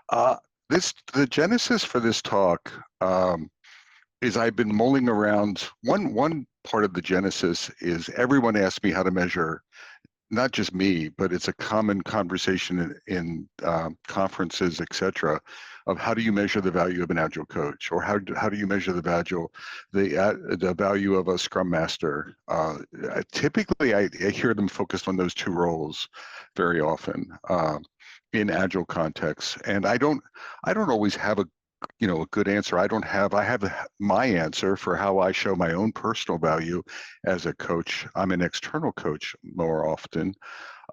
Uh, the genesis for this talk is I've been mulling around. One part of the genesis is everyone asks me how to measure, not just me, but it's a common conversation in conferences, etc., of how do you measure the value of an agile coach, or how do you measure the value of a Scrum Master? Typically, I hear them focused on those two roles very often in agile contexts, and I don't always have a good answer. I have my answer for how I show my own personal value as a coach. I'm an external coach more often,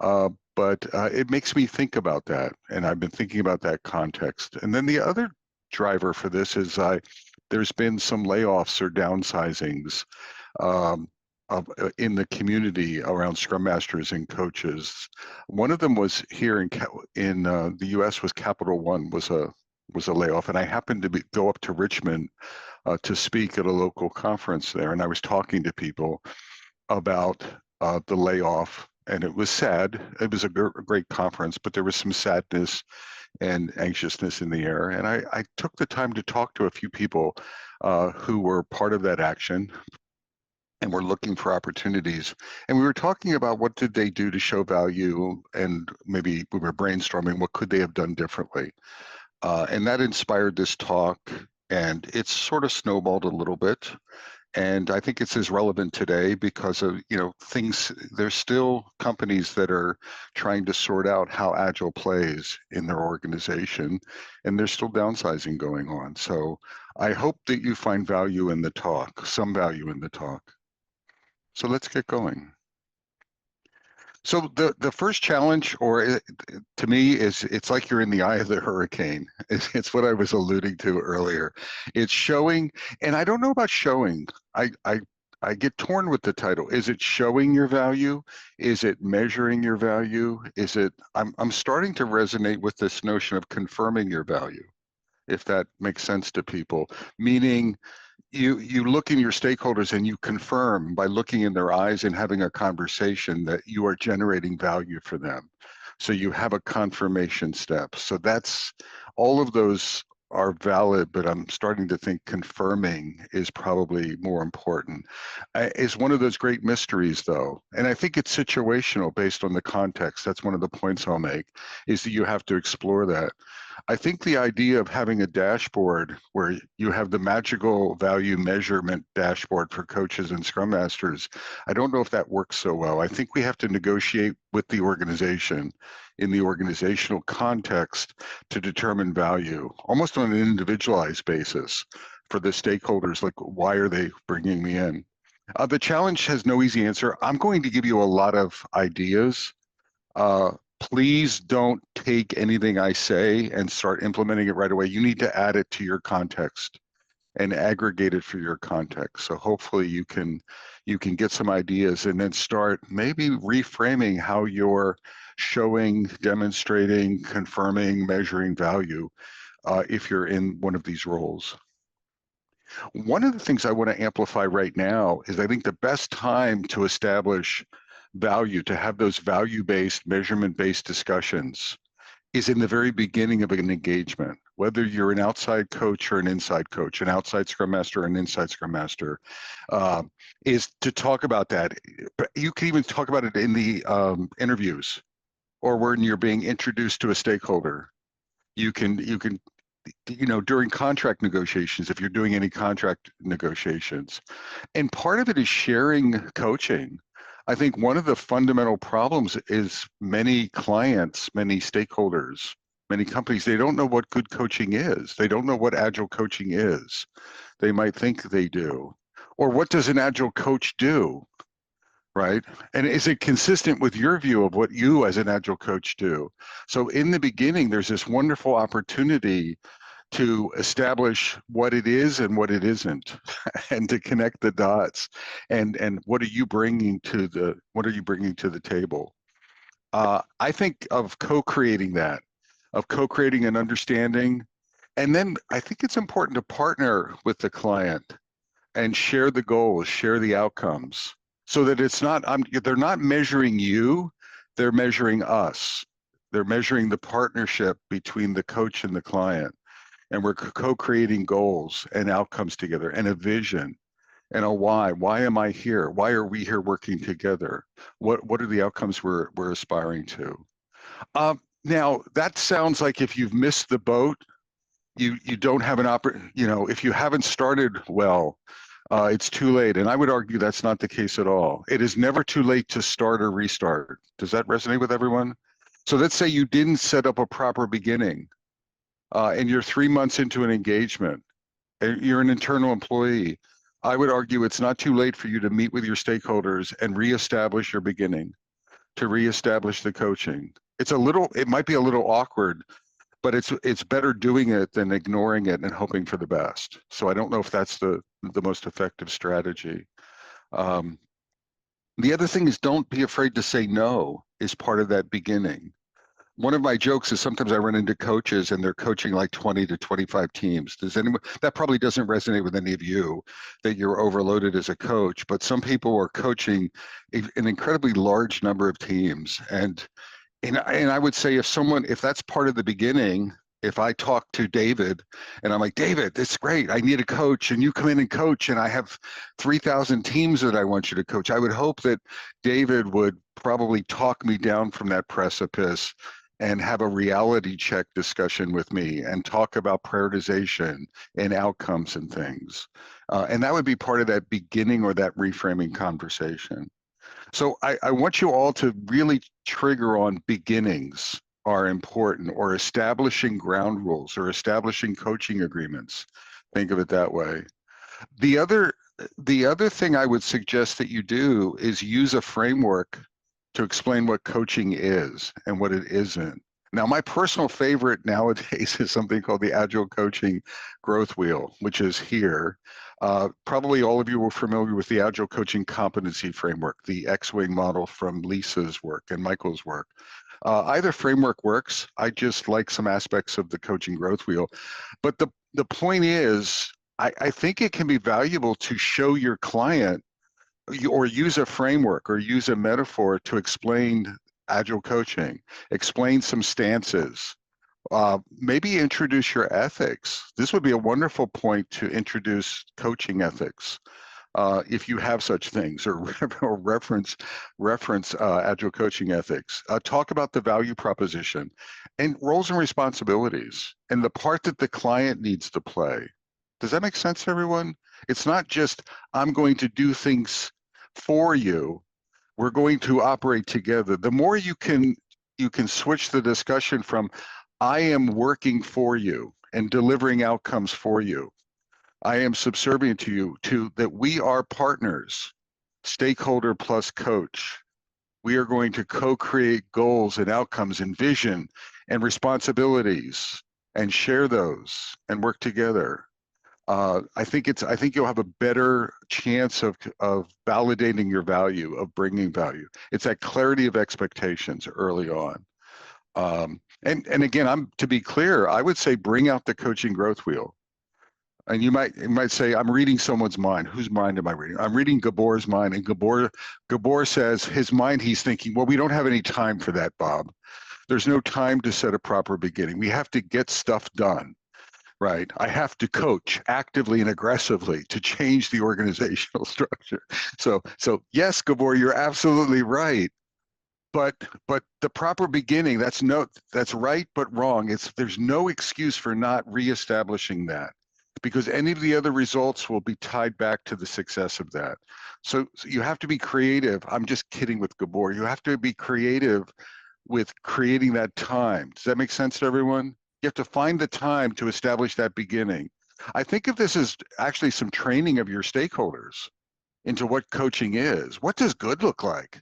but it makes me think about that, and I've been thinking about that context. And then the other driver for this is there's been some layoffs or downsizings um, in the community around Scrum Masters and coaches. One of them was here in the U.S. was Capital One was a layoff, and I happened to go up to Richmond to speak at a local conference there, and I was talking to people about the layoff, and it was sad. It was a great conference, but there was some sadness and anxiousness in the air, and I took the time to talk to a few people who were part of that action and were looking for opportunities. And we were talking about what did they do to show value, and maybe we were brainstorming what could they have done differently. And that inspired this talk, and it's sort of snowballed a little bit. And I think it's as relevant today because of, things, there's still companies that are trying to sort out how Agile plays in their organization, and there's still downsizing going on. So I hope that you find value in the talk, some value in the talk. So let's get going. So the first challenge, to me, is it's like you're in the eye of the hurricane. It's what I was alluding to earlier. It's showing, and I don't know about showing. I get torn with the title. Is it showing your value? Is it measuring your value? I'm starting to resonate with this notion of confirming your value, if that makes sense to people. Meaning, you look in your stakeholders and you confirm by looking in their eyes and having a conversation that you are generating value for them. So you have a confirmation step. So that's all of those are valid, but I'm starting to think confirming is probably more important. Is one of those great mysteries, though, and I think it's situational based on the context. That's one of the points I'll make, is that you have to explore that. I think the idea of having a dashboard where you have the magical value measurement dashboard for coaches and Scrum Masters, I don't know if that works so well. I think we have to negotiate with the organization in the organizational context to determine value, almost on an individualized basis for the stakeholders, like why are they bringing me in? The challenge has no easy answer. I'm going to give you a lot of ideas. Please don't take anything I say and start implementing it right away. You need to add it to your context and aggregate it for your context. So hopefully you can get some ideas and then start maybe reframing how you're showing, demonstrating, confirming, measuring value if you're in one of these roles. One of the things I want to amplify right now is I think the best time to establish value, to have those value-based, measurement-based discussions, is in the very beginning of an engagement, whether you're an outside coach or an inside coach, an outside Scrum Master or an inside Scrum Master, is to talk about that. You can even talk about it in the interviews or when you're being introduced to a stakeholder. You can during contract negotiations, if you're doing any contract negotiations. And part of it is sharing coaching. I think one of the fundamental problems is many clients, many stakeholders, many companies, they don't know what good coaching is. They don't know what agile coaching is. They might think they do. Or what does an agile coach do, right? And is it consistent with your view of what you as an agile coach do? So in the beginning, there's this wonderful opportunity to establish what it is and what it isn't, and to connect the dots, and what are you bringing to the table? I think of co-creating that, of co-creating an understanding, and then I think it's important to partner with the client and share the goals, share the outcomes, so that it's not they're not measuring you, they're measuring us. They're measuring the partnership between the coach and the client. And we're co-creating goals and outcomes together and a vision and a why. Why am I here? Why are we here working together? What are the outcomes we're aspiring to? Now, that sounds like if you've missed the boat, you don't have an if you haven't started well, it's too late. And I would argue that's not the case at all. It is never too late to start or restart. Does that resonate with everyone? So let's say you didn't set up a proper beginning, and you're 3 months into an engagement, and you're an internal employee. I would argue it's not too late for you to meet with your stakeholders and reestablish your beginning, to reestablish the coaching. It might be a little awkward, but it's better doing it than ignoring it and hoping for the best. So I don't know if that's the most effective strategy. The other thing is, don't be afraid to say no is part of that beginning. One of my jokes is sometimes I run into coaches and they're coaching like 20 to 25 teams. That probably doesn't resonate with any of you, that you're overloaded as a coach, but some people are coaching an incredibly large number of teams. And I would say if that's part of the beginning, if I talk to David and I'm like, David, it's great, I need a coach, and you come in and coach, and I have 3,000 teams that I want you to coach, I would hope that David would probably talk me down from that precipice and have a reality check discussion with me and talk about prioritization and outcomes and things. And that would be part of that beginning or that reframing conversation. So I want you all to really trigger on beginnings are important, or establishing ground rules, or establishing coaching agreements. Think of it that way. The other thing I would suggest that you do is use a framework to explain what coaching is and what it isn't. Now, my personal favorite nowadays is something called the Agile Coaching Growth Wheel, which is here. Probably all of you are familiar with the Agile Coaching Competency Framework, the X-Wing model from Lisa's work and Michael's work. Either framework works. I just like some aspects of the Coaching Growth Wheel. But the point is, I think it can be valuable to show your client, or use a framework or use a metaphor to explain Agile coaching, explain some stances, maybe introduce your ethics. This would be a wonderful point to introduce coaching ethics, if you have such things, or reference Agile coaching ethics. Talk about the value proposition and roles and responsibilities and the part that the client needs to play. Does that make sense to everyone? It's not just, I'm going to do things for you. We're going to operate together. The more you can switch the discussion from, I am working for you and delivering outcomes for you, I am subservient to you, to that we are partners, stakeholder plus coach. We are going to co-create goals and outcomes and vision and responsibilities and share those and work together. I think you'll have a better chance of validating your value, of bringing value. It's that clarity of expectations early on. And again, to be clear, I would say bring out the coaching growth wheel. And you might say, I'm reading someone's mind. Whose mind am I reading? I'm reading Gabor's mind, and Gabor says his mind, he's thinking, well, we don't have any time for that, Bob. There's no time to set a proper beginning. We have to get stuff done. Right. I have to coach actively and aggressively to change the organizational structure. So yes, Gabor, you're absolutely right. But the proper beginning, that's right but wrong. There's no excuse for not reestablishing that, because any of the other results will be tied back to the success of that. So you have to be creative. I'm just kidding with Gabor. You have to be creative with creating that time. Does that make sense to everyone? You have to find the time to establish that beginning. I think of this as actually some training of your stakeholders into what coaching is. What does good look like?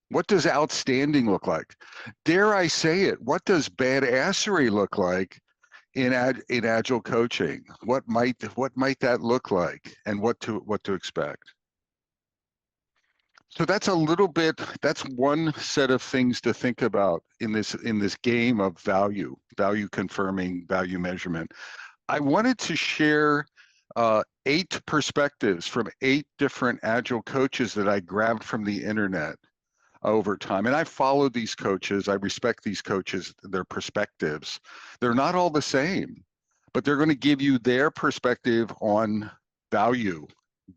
What does outstanding look like? Dare I say it, what does badassery look like in Agile coaching? What might that look like, and what to expect? So that's one set of things to think about in this game of value confirming, value measurement. I wanted to share 8 perspectives from 8 different Agile coaches that I grabbed from the internet. over time. And I follow these coaches. I respect these coaches, their perspectives. They're not all the same, but they're going to give you their perspective on value,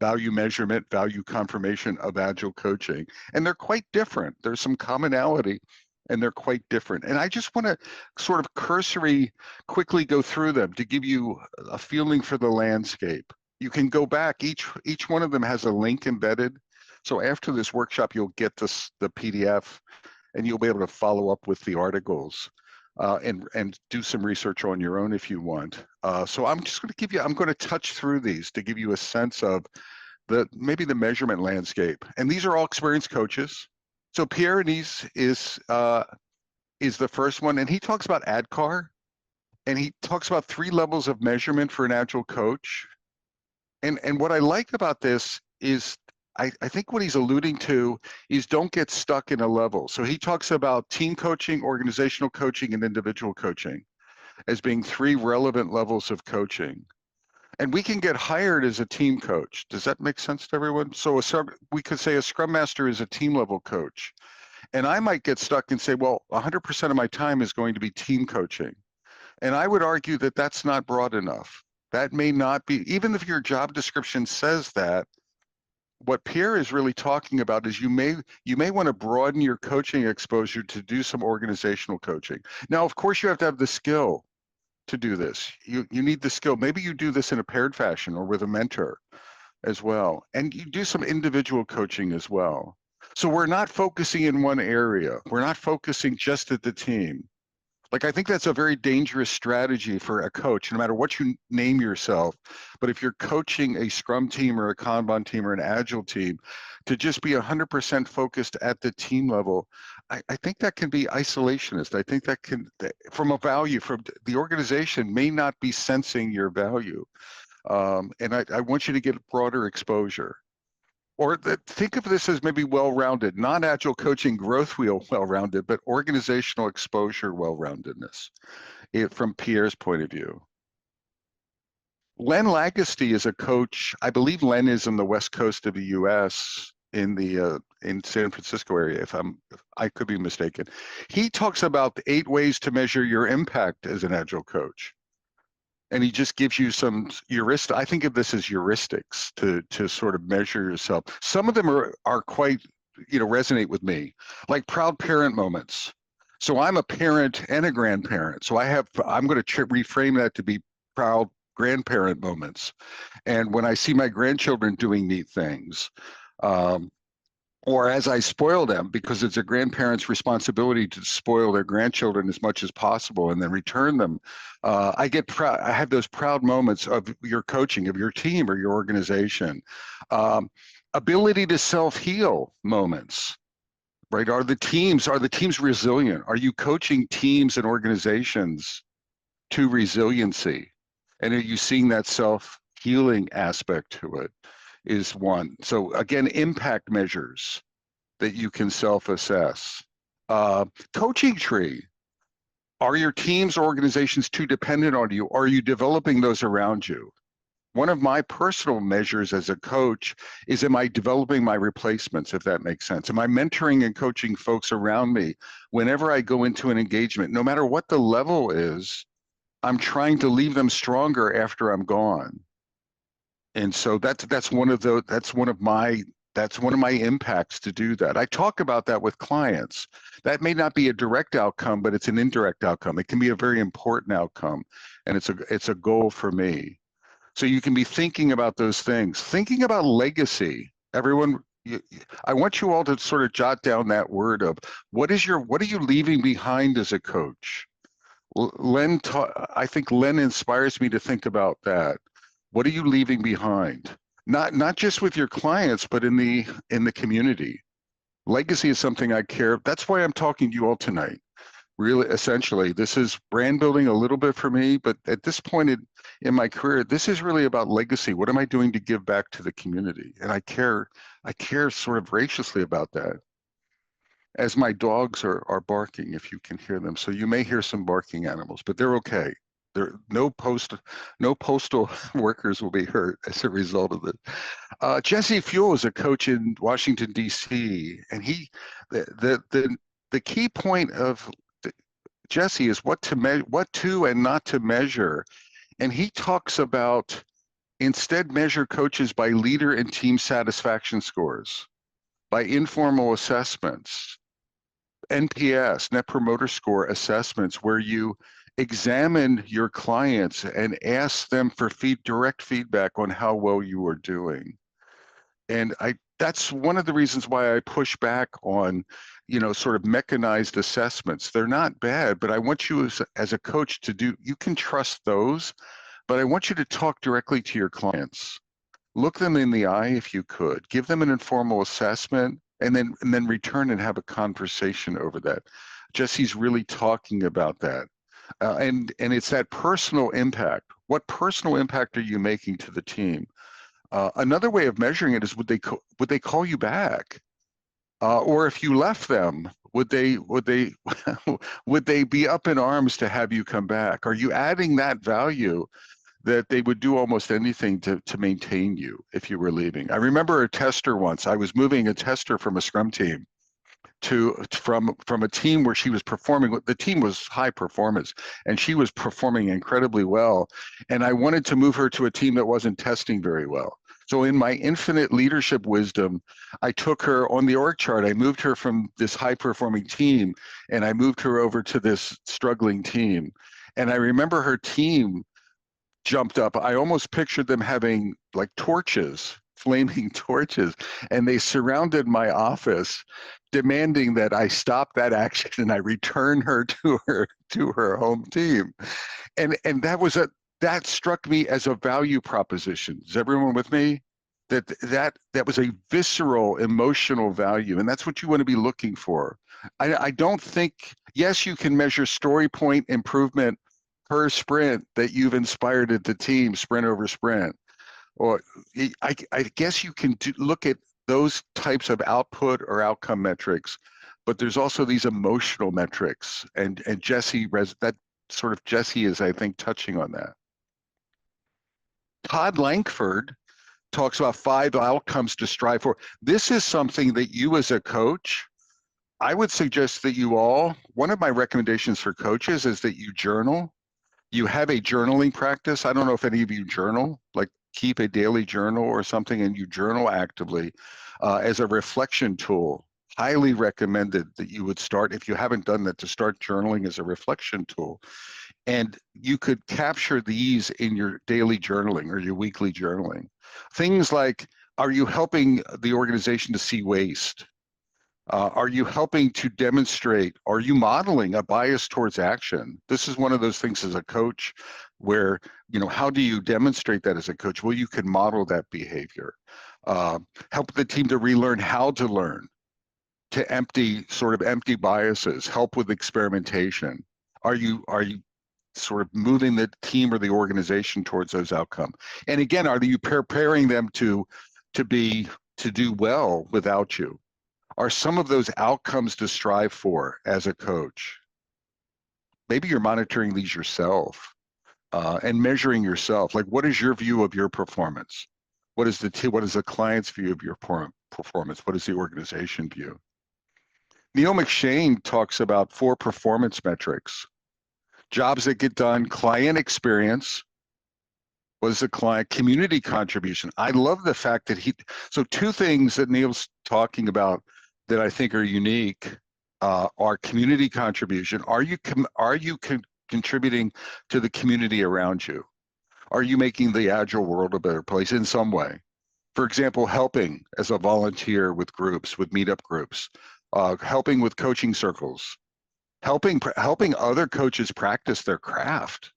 value measurement, value confirmation of Agile coaching. And they're quite different. There's some commonality and they're quite different. And I just want to sort of cursory quickly go through them to give you a feeling for the landscape. You can go back, each one of them has a link embedded. So after this workshop, you'll get the PDF and you'll be able to follow up with the articles and do some research on your own if you want. So I'm just going to give you, I'm going to touch through these to give you a sense of maybe the measurement landscape. And these are all experienced coaches. So Pierre Anise is the first one, and he talks about ADKAR, and he talks about 3 levels of measurement for an Agile coach. And what I like about this is I think what he's alluding to is don't get stuck in a level. So he talks about team coaching, organizational coaching, and individual coaching as being 3 relevant levels of coaching. And we can get hired as a team coach. Does that make sense to everyone? So we could say a Scrum Master is a team level coach. And I might get stuck and say, well, 100% of my time is going to be team coaching. And I would argue that that's not broad enough. That may not be, even if your job description says that, what Pierre is really talking about is you may want to broaden your coaching exposure to do some organizational coaching. Now, of course, you have to have the skill to do this. You need the skill. Maybe you do this in a paired fashion or with a mentor as well. And you do some individual coaching as well. So we're not focusing in one area. We're not focusing just at the team. Like, I think that's a very dangerous strategy for a coach, no matter what you name yourself. But if you're coaching a Scrum team or a Kanban team or an Agile team, to just be 100% focused at the team level, I think that can be isolationist. I think that can, from a value, from the organization may not be sensing your value. And I want you to get broader exposure. Or think of this as maybe well-rounded, not Agile coaching growth wheel well-rounded, but organizational exposure well-roundedness from Pierre's point of view. Len Lagusty is a coach. I believe Len is on the west coast of the U.S. in San Francisco area. If I could be mistaken. He talks about the 8 ways to measure your impact as an Agile coach. And he just gives you some heuristics. I think of this as heuristics to sort of measure yourself. Some of them are quite, resonate with me, like proud parent moments. So I'm a parent and a grandparent. So I'm going to reframe that to be proud grandparent moments. And when I see my grandchildren doing neat things, or as I spoil them, because it's a grandparent's responsibility to spoil their grandchildren as much as possible and then return them. I get proud. I have those proud moments of your coaching, of your team or your organization. Ability to self-heal moments, right? Are the teams resilient? Are you coaching teams and organizations to resiliency? And are you seeing that self-healing aspect to it? Is one. So again, impact measures that you can self-assess. Coaching tree. Are your teams or organizations too dependent on you? Are you developing those around you? One of my personal measures as a coach is, am I developing my replacements, if that makes sense? Am I mentoring and coaching folks around me? Whenever I go into an engagement, no matter what the level is, I'm trying to leave them stronger after I'm gone. And so that's one of my impacts to do that. I talk about that with clients. That may not be a direct outcome, but it's an indirect outcome. It can be a very important outcome, and it's a goal for me. So you can be thinking about those things. Thinking about legacy. Everyone, I want you all to sort of jot down that word of what are you leaving behind as a coach? I think Len inspires me to think about that. What are you leaving behind? Not just with your clients, but in the community. Legacy is something I care. That's why I'm talking to you all tonight. Really, essentially, this is brand building a little bit for me, but at this point in my career, this is really about legacy. What am I doing to give back to the community? And I care sort of voraciously about that. As my dogs are barking, if you can hear them. So you may hear some barking animals, but they're okay. No postal workers will be hurt as a result of it. Jesse Fuel is a coach in Washington, D.C., and the key point of Jesse is what to and not to measure. And he talks about instead measure coaches by leader and team satisfaction scores, by informal assessments, NPS, Net Promoter Score assessments, where you examine your clients and ask them for direct feedback on how well you are doing. And that's one of the reasons why I push back on, sort of mechanized assessments. They're not bad, but I want you as a coach you can trust those, but I want you to talk directly to your clients. Look them in the eye if you could. Give them an informal assessment and then return and have a conversation over that. Jesse's really talking about that. And it's that personal impact. What personal impact are you making to the team? Another way of measuring it is would they call you back? Or if you left them, would they would they be up in arms to have you come back? Are you adding that value that they would do almost anything to maintain you if you were leaving? I remember a tester once. I was moving a tester from a Scrum team from a team where she was performing. The team was high performance, and she was performing incredibly well. And I wanted to move her to a team that wasn't testing very well. So in my infinite leadership wisdom, I took her on the org chart. I moved her from this high performing team, and I moved her over to this struggling team. And I remember her team jumped up. I almost pictured them having like torches, flaming torches, and they surrounded my office, demanding that I stop that action and I return her to her home team. And that struck me as a value proposition. Is everyone with me? That was a visceral emotional value, and that's what you want to be looking for. I don't think, yes, you can measure story point improvement per sprint that you've inspired at the team, sprint over sprint. Or I guess you can look at those types of output or outcome metrics, but there's also these emotional metrics, and Jesse is, I think, touching on that. Todd Langford talks about 5 outcomes to strive for. This is something that you as a coach, I would suggest that one of my recommendations for coaches is that you journal. You have a journaling practice. I don't know if any of you journal, like keep a daily journal or something, and you journal actively as a reflection tool. Highly recommended that you would start, if you haven't done that, to start journaling as a reflection tool. And you could capture these in your daily journaling or your weekly journaling. Things like, are you helping the organization to see waste? Are you helping to demonstrate? Are you modeling a bias towards action? This is one of those things as a coach where, how do you demonstrate that as a coach? Well, you can model that behavior. Help the team to relearn how to learn, to empty biases, help with experimentation. Are you sort of moving the team or the organization towards those outcomes? And again, are you preparing them to do well without you? Are some of those outcomes to strive for as a coach? Maybe you're monitoring these yourself and measuring yourself. Like, what is your view of your performance? What is the client's view of your performance? What is the organization view? Neil McShane talks about 4 performance metrics: jobs that get done, client experience. What is the client? Community contribution. I love the fact that so 2 things that Neil's talking about that I think are unique are community contribution. Are you contributing to the community around you? Are you making the Agile world a better place in some way? For example, helping as a volunteer with groups, with meetup groups, helping with coaching circles, helping other coaches practice their craft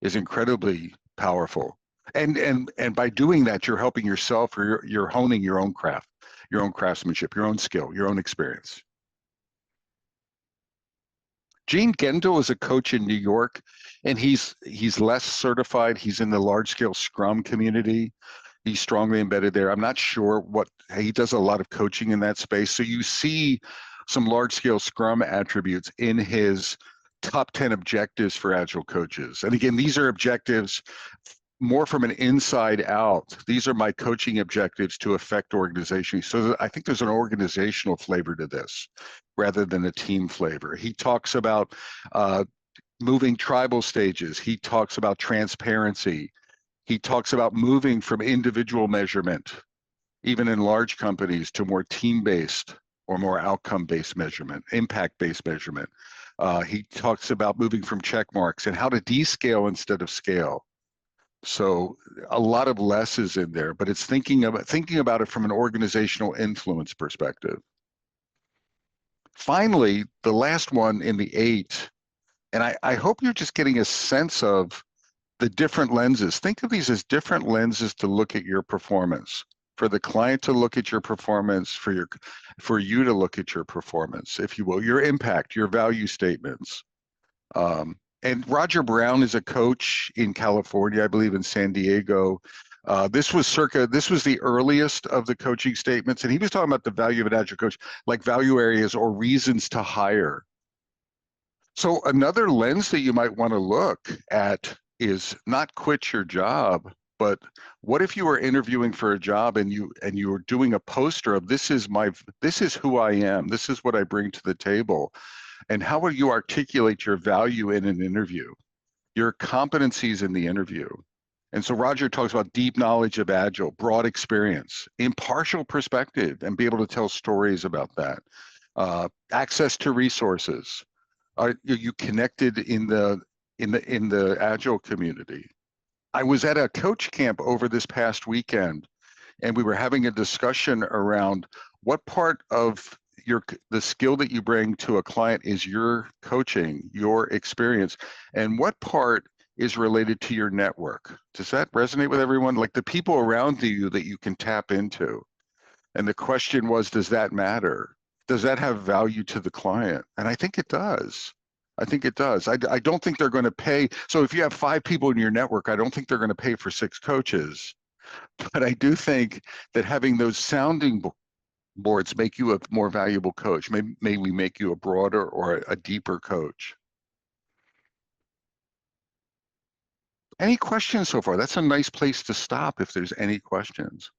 is incredibly powerful. And by doing that, you're helping yourself, or you're honing your own craft, your own craftsmanship, your own skill, your own experience. Gene Gendel is a coach in New York, and he's less certified. He's in the large-scale Scrum community. He's strongly embedded there. I'm not sure he does a lot of coaching in that space. So you see some large-scale Scrum attributes in his top 10 objectives for Agile coaches. And again, these are objectives more from an inside out. These are my coaching objectives to affect organizations. So I think there's an organizational flavor to this rather than a team flavor. He talks about moving tribal stages. He talks about transparency. He talks about moving from individual measurement, even in large companies, to more team-based or more outcome-based measurement, impact-based measurement. He talks about moving from check marks and how to descale instead of scale. So a lot of less is in there, but it's thinking about it from an organizational influence perspective. Finally, the last one in the 8, and I hope you're just getting a sense of the different lenses. Think of these as different lenses to look at your performance. For the client to look at your performance, for you to look at your performance, if you will, your impact, your value statements. And Roger Brown is a coach in California, I believe in San Diego. This was the earliest of the coaching statements, and he was talking about the value of an agile coach, like value areas or reasons to hire. So another lens that you might want to look at is not quit your job, but what if you were interviewing for a job and you were doing a poster of this is who I am, this is what I bring to the table, and how will you articulate your value in an interview, your competencies in the interview. And so Roger talks about deep knowledge of Agile, broad experience, impartial perspective, and be able to tell stories about that. Access to resources. Are you connected in the Agile community? I was at a coach camp over this past weekend, and we were having a discussion around what part of the skill that you bring to a client is your coaching, your experience, and what part is related to your network. Does that resonate with everyone? Like the people around you that you can tap into. And the question was, does that matter? Does that have value to the client? And I think it does. I think it does. I don't think they're going to pay. So if you have 5 people in your network, I don't think they're going to pay for 6 coaches. But I do think that having those sounding boards make you a more valuable coach. Maybe make you a broader or a deeper coach. Any questions so far? That's a nice place to stop if there's any questions.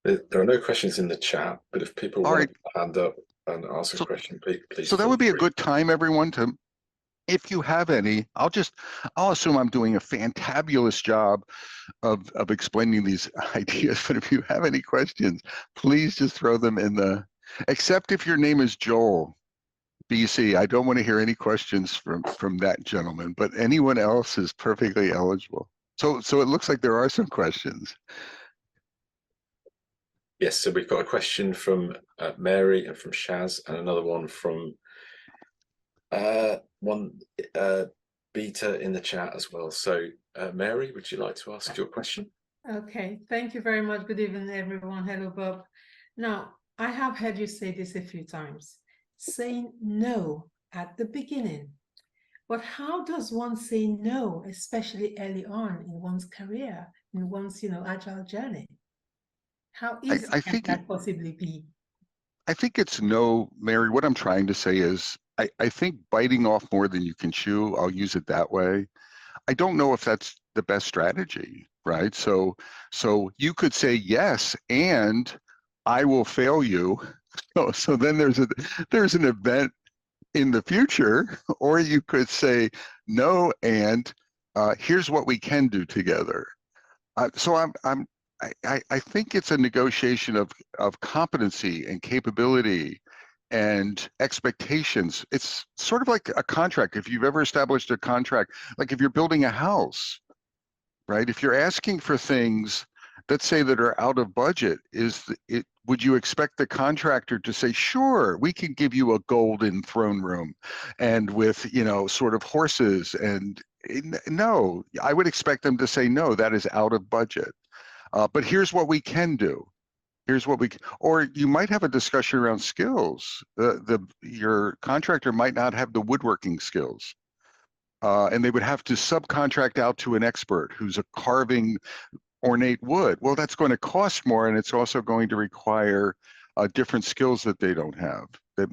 There are no questions in the chat, but if people want to hand up and ask a question, please. So that would be a good time, everyone, to, if you have any, I'll assume I'm doing a fantabulous job of explaining these ideas, but if you have any questions, please just throw them in except if your name is Joel, BC. I don't want to hear any questions from that gentleman, but anyone else is perfectly eligible. So it looks like there are some questions. Yes, so we've got a question from Mary and from Shaz, and another one from Beta in the chat as well. So Mary, would you like to ask your question? Okay, thank you very much. Good evening, everyone. Hello, Bob. Now, I have heard you say this a few times, saying no at the beginning. But how does one say no, especially early on in one's career, in one's, agile journey? How easy can that possibly be? I think it's no, Mary. What I'm trying to say is, I think biting off more than you can chew, I'll use it that way. I don't know if that's the best strategy, right? So you could say yes, and I will fail you. So then there's an event in the future, or you could say no, and here's what we can do together. So I think it's a negotiation of competency and capability and expectations. It's sort of like a contract. If you've ever established a contract, like if you're building a house, right? If you're asking for things, let's say, that are out of budget, would you expect the contractor to say, sure, we can give you a golden throne room and with, sort of horses? And no, I would expect them to say, no, that is out of budget. But here's what we can do. Or you might have a discussion around skills. Your contractor might not have the woodworking skills, and they would have to subcontract out to an expert who's carving ornate wood. Well, that's going to cost more, and it's also going to require different skills that they don't have.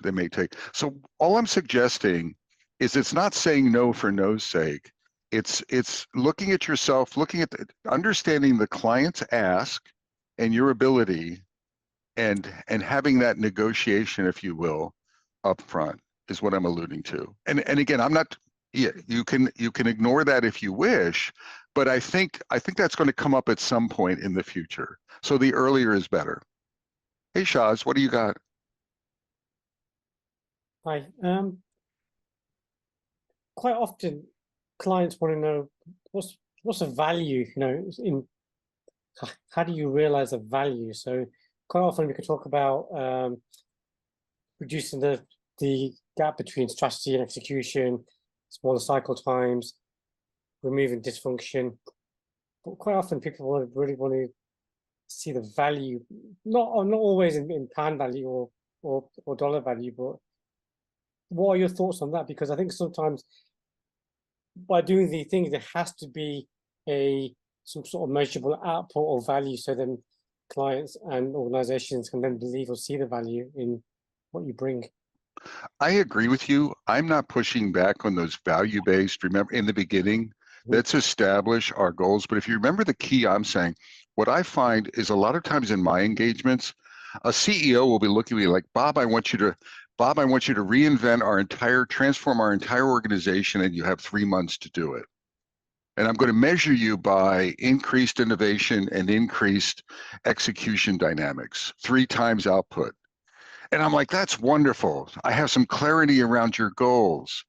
They may take. So all I'm suggesting is it's not saying no for no's sake. It's looking at yourself, looking at understanding the client's ask and your ability, and having that negotiation, if you will, up front is what I'm alluding to. And again, I'm not. Yeah, you can ignore that if you wish, but I think that's going to come up at some point in the future. So the earlier is better. Hey, Shaz, what do you got? Hi. Quite often clients want to know what's the value, in how do you realize a value? So quite often we could talk about reducing the gap between strategy and execution, smaller cycle times, removing dysfunction. But quite often people really want to see the value, not always in pound value or dollar value, but what are your thoughts on that? Because I think sometimes by doing these things, there has to be some sort of measurable output or value, so then clients and organizations can then believe or see the value in what you bring. I agree with you. I'm not pushing back on those value-based. Remember, in the beginning, let's establish our goals. But if you remember the key I'm saying, what I find is a lot of times in my engagements, a CEO will be looking at me like, Bob, I want you to transform our entire organization, and you have 3 months to do it. And I'm going to measure you by increased innovation and increased execution dynamics, 3 times output. And I'm like, that's wonderful. I have some clarity around your goals.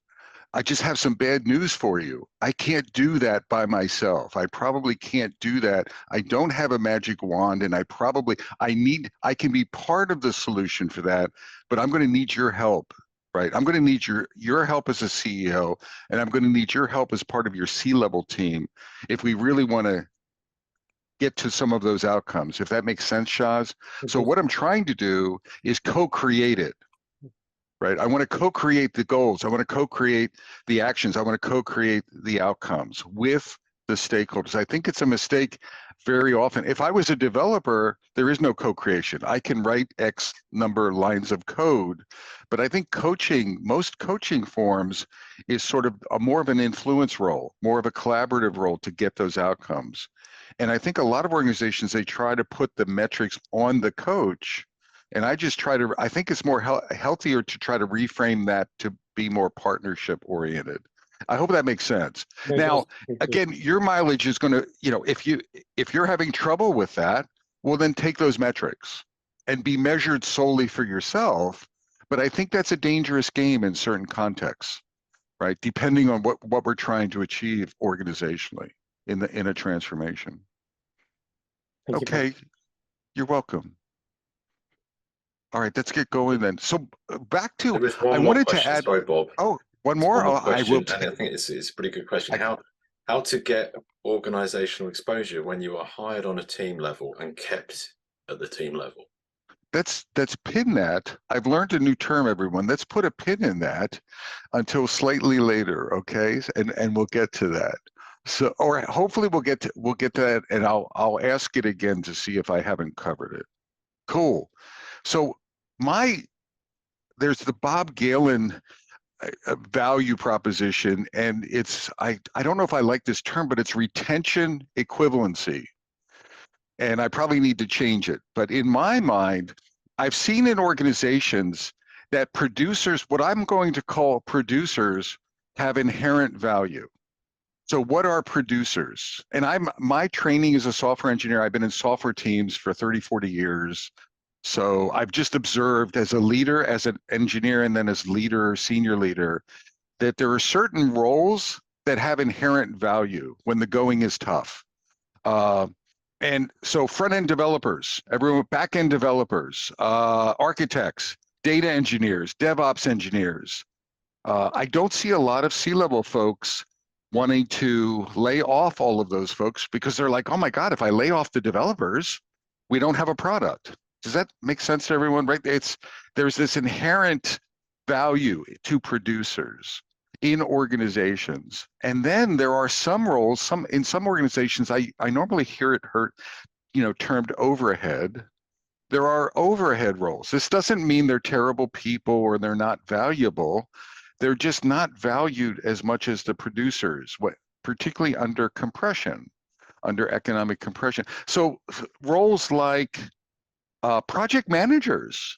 I just have some bad news for you. I can't do that by myself. I probably can't do that. I don't have a magic wand, and I can be part of the solution for that, but I'm going to need your help, right? I'm going to need your help as a CEO, and I'm going to need your help as part of your C-level team if we really want to get to some of those outcomes, if that makes sense, Shaz. So what I'm trying to do is co-create it, right? I want to co-create the goals. I want to co-create the actions. I want to co-create the outcomes with the stakeholders. I think it's a mistake very often. If I was a developer, there is no co-creation. I can write X number of lines of code, but I think most coaching forms is sort of more of an influence role, more of a collaborative role to get those outcomes. And I think a lot of organizations, they try to put the metrics on the coach. And I think it's more healthier to try to reframe that to be more partnership oriented. I hope that makes sense. Now, again, your mileage is going to, if you're having trouble with that, well, then take those metrics and be measured solely for yourself. But I think that's a dangerous game in certain contexts, right? Depending on what we're trying to achieve organizationally in a transformation. Okay, you're welcome. All right, let's get going then. So back to, I wanted to add. Sorry, Bob. Oh, one more. I will. And I think it's a pretty good question. How to get organizational exposure when you are hired on a team level and kept at the team level? Let's pin that. I've learned a new term, everyone. Let's put a pin in that until slightly later, okay? And we'll get to that. So, or hopefully we'll get to that, and I'll ask it again to see if I haven't covered it. Cool. So there's the Bob Galen value proposition, and it's I don't know if I like this term, but it's retention equivalency. And I probably need to change it. But in my mind, I've seen in organizations that producers, what I'm going to call producers, have inherent value. So what are producers? And my training as a software engineer, I've been in software teams for 30, 40 years. So I've just observed as a leader, as an engineer, and then as leader, senior leader, that there are certain roles that have inherent value when the going is tough. And so front-end developers, everyone, back-end developers, architects, data engineers, DevOps engineers. I don't see a lot of C-level folks wanting to lay off all of those folks because they're like, oh my God, if I lay off the developers, we don't have a product. Does that make sense to everyone, right? There's this inherent value to producers in organizations. And then there are some roles, in some organizations, I normally hear it termed overhead. There are overhead roles. This doesn't mean they're terrible people or they're not valuable. they're just not valued as much as the producers, particularly under compression, under economic compression. So roles like project managers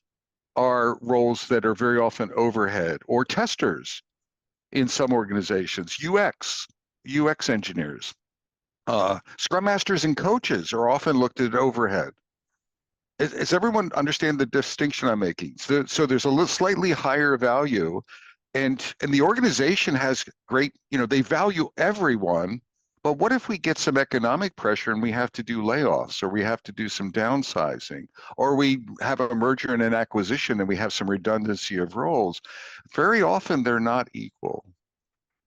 are roles that are very often overhead, or testers in some organizations, UX engineers. Scrum Masters and coaches are often looked at overhead. Does everyone understand the distinction I'm making? So there's a slightly higher value, and the organization has great, they value everyone, but what if we get some economic pressure and we have to do layoffs, or we have to do some downsizing, or we have a merger and an acquisition and we have some redundancy of roles? Very often they're not equal.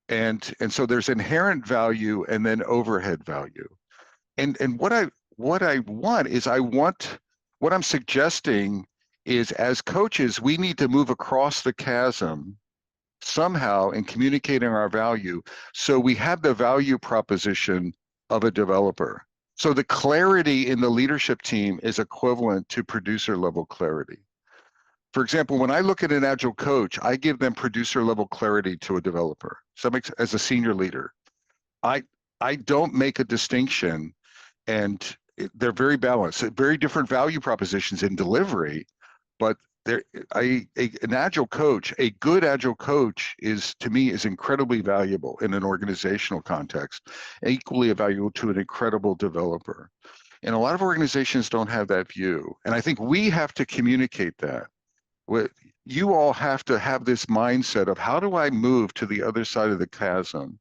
And so there's inherent value and then overhead value. And what I want is, what I'm suggesting is, as coaches, we need to move across the chasm somehow in communicating our value, so we have the value proposition of a developer. So the clarity in the leadership team is equivalent to producer level clarity. For example, when I look at an Agile coach, I give them producer level clarity to a developer. So as a senior leader, I don't make a distinction, and they're very balanced, very different value propositions in delivery, but an Agile coach, a good Agile coach to me is incredibly valuable in an organizational context, equally valuable to an incredible developer. And a lot of organizations don't have that view. And I think we have to communicate that. You all have to have this mindset of, how do I move to the other side of the chasm?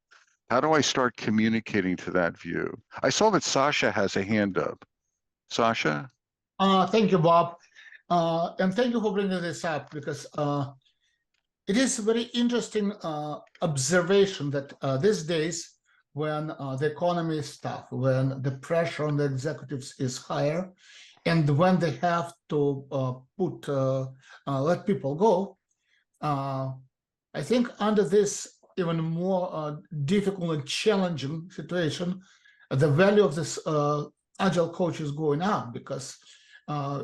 How do I start communicating to that view? I saw that Sasha has a hand up. Sasha? Thank you, Bob. And thank you for bringing this up, because it is a very interesting observation that these days, when the economy is tough, when the pressure on the executives is higher, and when they have to let people go, I think under this even more difficult and challenging situation, the value of this Agile coach is going up, because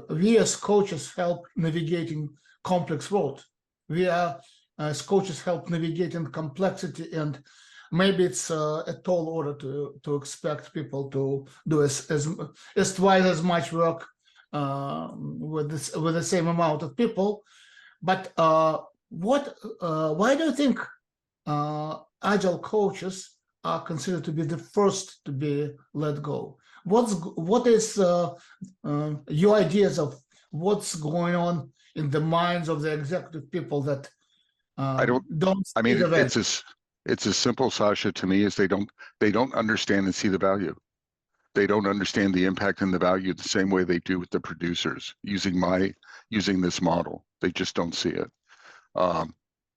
we as coaches help navigating complex world. We as coaches help navigating complexity, and maybe it's a tall order to expect people to do as twice as much work with the same amount of people. But why do you think Agile coaches are considered to be the first to be let go? What is your ideas of what's going on in the minds of the executive people that don't? I mean, it's as simple, Sasha, to me, as they don't understand and see the value. They don't understand the impact and the value the same way they do with the producers using this model. They just don't see it.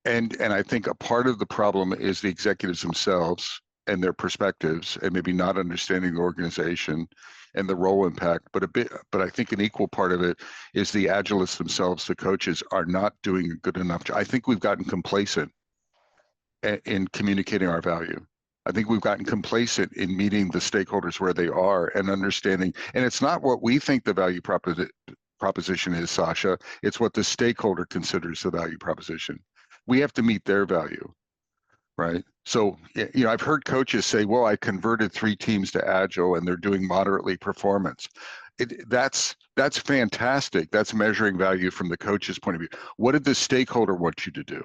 And I think a part of the problem is the executives themselves and their perspectives, and maybe not understanding the organization and the role impact. But I think an equal part of it is the Agilists themselves, the coaches, are not doing a good enough job. I think we've gotten complacent in communicating our value. I think we've gotten complacent in meeting the stakeholders where they are and understanding. And it's not what we think the value proposition is, Sasha. It's what the stakeholder considers the value proposition. We have to meet their value, right? So, I've heard coaches say, well, I converted 3 teams to Agile and they're doing moderately performance. That's fantastic. That's measuring value from the coach's point of view. What did the stakeholder want you to do?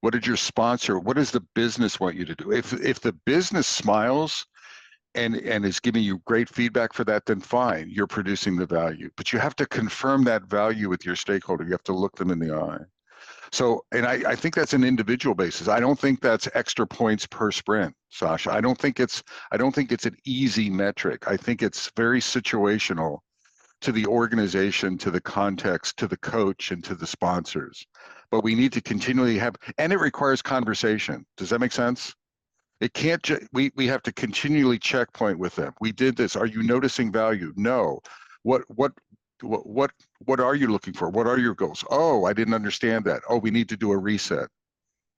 What did your sponsor, what does the business want you to do? If the business smiles and is giving you great feedback for that, then fine, you're producing the value. But you have to confirm that value with your stakeholder. You have to look them in the eye. So, and I think that's an individual basis. I don't think that's extra points per sprint, Sasha. I don't think it's an easy metric. I think it's very situational to the organization, to the context, to the coach, and to the sponsors. But we need to continually and it requires conversation. Does that make sense? It can't we have to continually checkpoint with them. We did this. Are you noticing value? No. What are you looking for? What are your goals? Oh, I didn't understand that. Oh, we need to do a reset.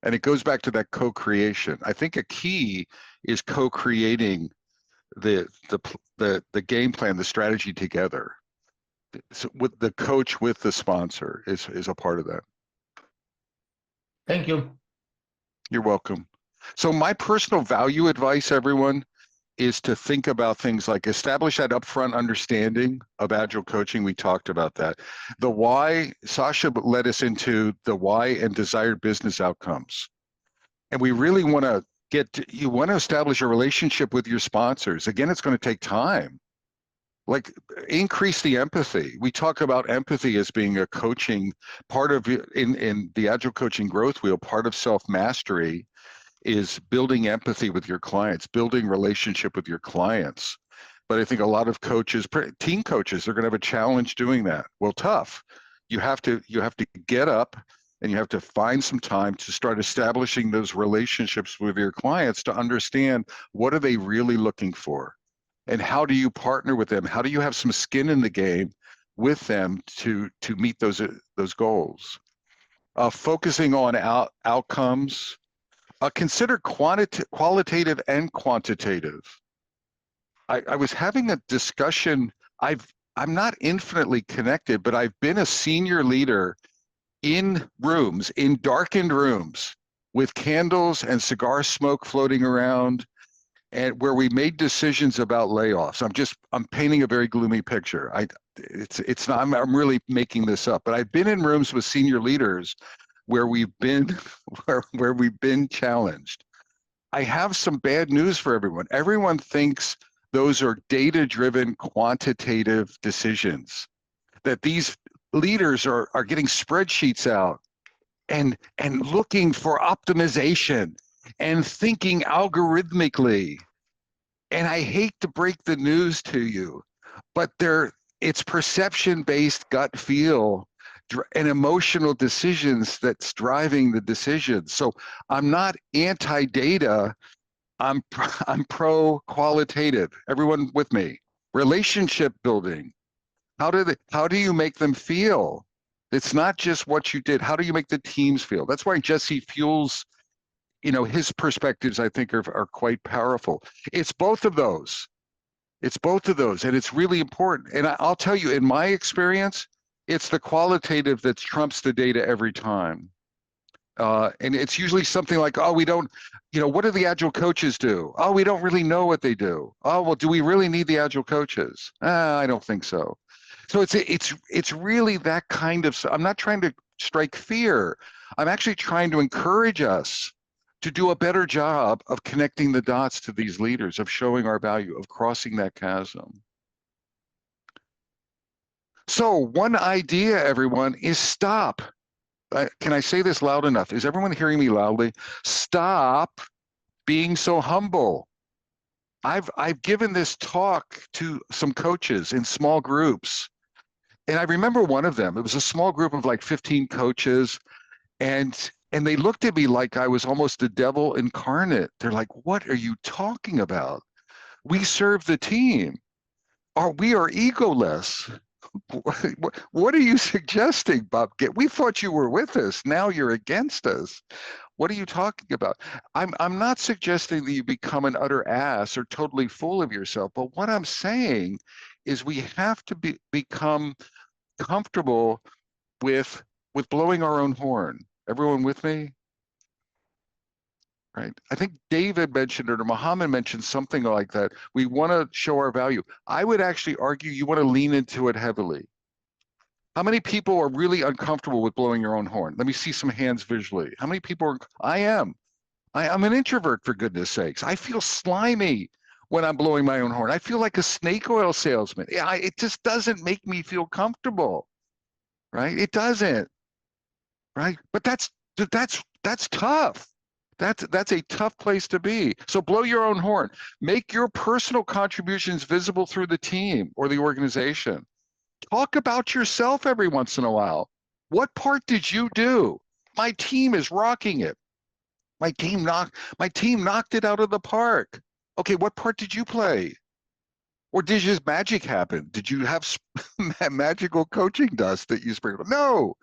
And it goes back to that co-creation. I think a key is co-creating the game plan, the strategy together. So with the coach, with the sponsor is a part of that. Thank you. You're welcome. So my personal value advice, everyone, is to think about things like establish that upfront understanding of Agile coaching. We talked about that. The why, Sasha led us into the why and desired business outcomes. And we really want to you want to establish a relationship with your sponsors. Again, it's going to take time. Like increase the empathy. We talk about empathy as being a coaching part of in the Agile coaching growth wheel, part of self-mastery is building empathy with your clients, building relationship with your clients. But I think a lot of coaches, team coaches, are going to have a challenge doing that. Well, tough. You have to get up and you have to find some time to start establishing those relationships with your clients to understand what are they really looking for and how do you partner with them? How do you have some skin in the game with them to meet those goals? Focusing on outcomes. Consider qualitative and quantitative. I was having a discussion. I'm not infinitely connected, but I've been a senior leader in rooms, in darkened rooms, with candles and cigar smoke floating around, and where we made decisions about layoffs. I'm painting a very gloomy picture. It's not. I'm really making this up, but I've been in rooms with senior leaders where we've been where we've been challenged. I have some bad news for everyone. Everyone thinks those are data-driven quantitative decisions, that these leaders are getting spreadsheets out and looking for optimization and thinking algorithmically. And I hate to break the news to you, but it's perception-based gut feel and emotional decisions that's driving the decisions. So I'm not anti-data. I'm pro-qualitative. Everyone with me? Relationship building. How do you make them feel? It's not just what you did. How do you make the teams feel? That's why Jesse Fuels, his perspectives I think are quite powerful. It's both of those. It's both of those, and it's really important. And I'll tell you, in my experience, it's the qualitative that trumps the data every time. And it's usually something like, oh, we don't, what do the Agile coaches do? Oh, we don't really know what they do. Oh, well, do we really need the Agile coaches? I don't think so. So it's really that kind of, I'm not trying to strike fear. I'm actually trying to encourage us to do a better job of connecting the dots to these leaders, of showing our value, of crossing that chasm. So one idea, everyone, is stop. Can I say this loud enough? Is everyone hearing me loudly? Stop being so humble. I've given this talk to some coaches in small groups. And I remember one of them, it was a small group of like 15 coaches, and they looked at me like I was almost the devil incarnate. They're like, what are you talking about? We serve the team. We are egoless. What are you suggesting, Bob? We thought you were with us. Now you're against us. What are you talking about? I'm not suggesting that you become an utter ass or totally full of yourself, but what I'm saying is we have to become comfortable with blowing our own horn. Everyone with me? Right. I think David mentioned it or Muhammad mentioned something like that. We want to show our value. I would actually argue you want to lean into it heavily. How many people are really uncomfortable with blowing your own horn? Let me see some hands visually. How many people are? I'm an introvert, for goodness sakes. I feel slimy when I'm blowing my own horn. I feel like a snake oil salesman. It just doesn't make me feel comfortable, right? It doesn't, right? But that's tough. That's a tough place to be. So blow your own horn. Make your personal contributions visible through the team or the organization. Talk about yourself every once in a while. What part did you do? My team is rocking it. My team knocked it out of the park. Okay, what part did you play? Or did just magic happen? Did you have magical coaching dust that you sprinkled? No.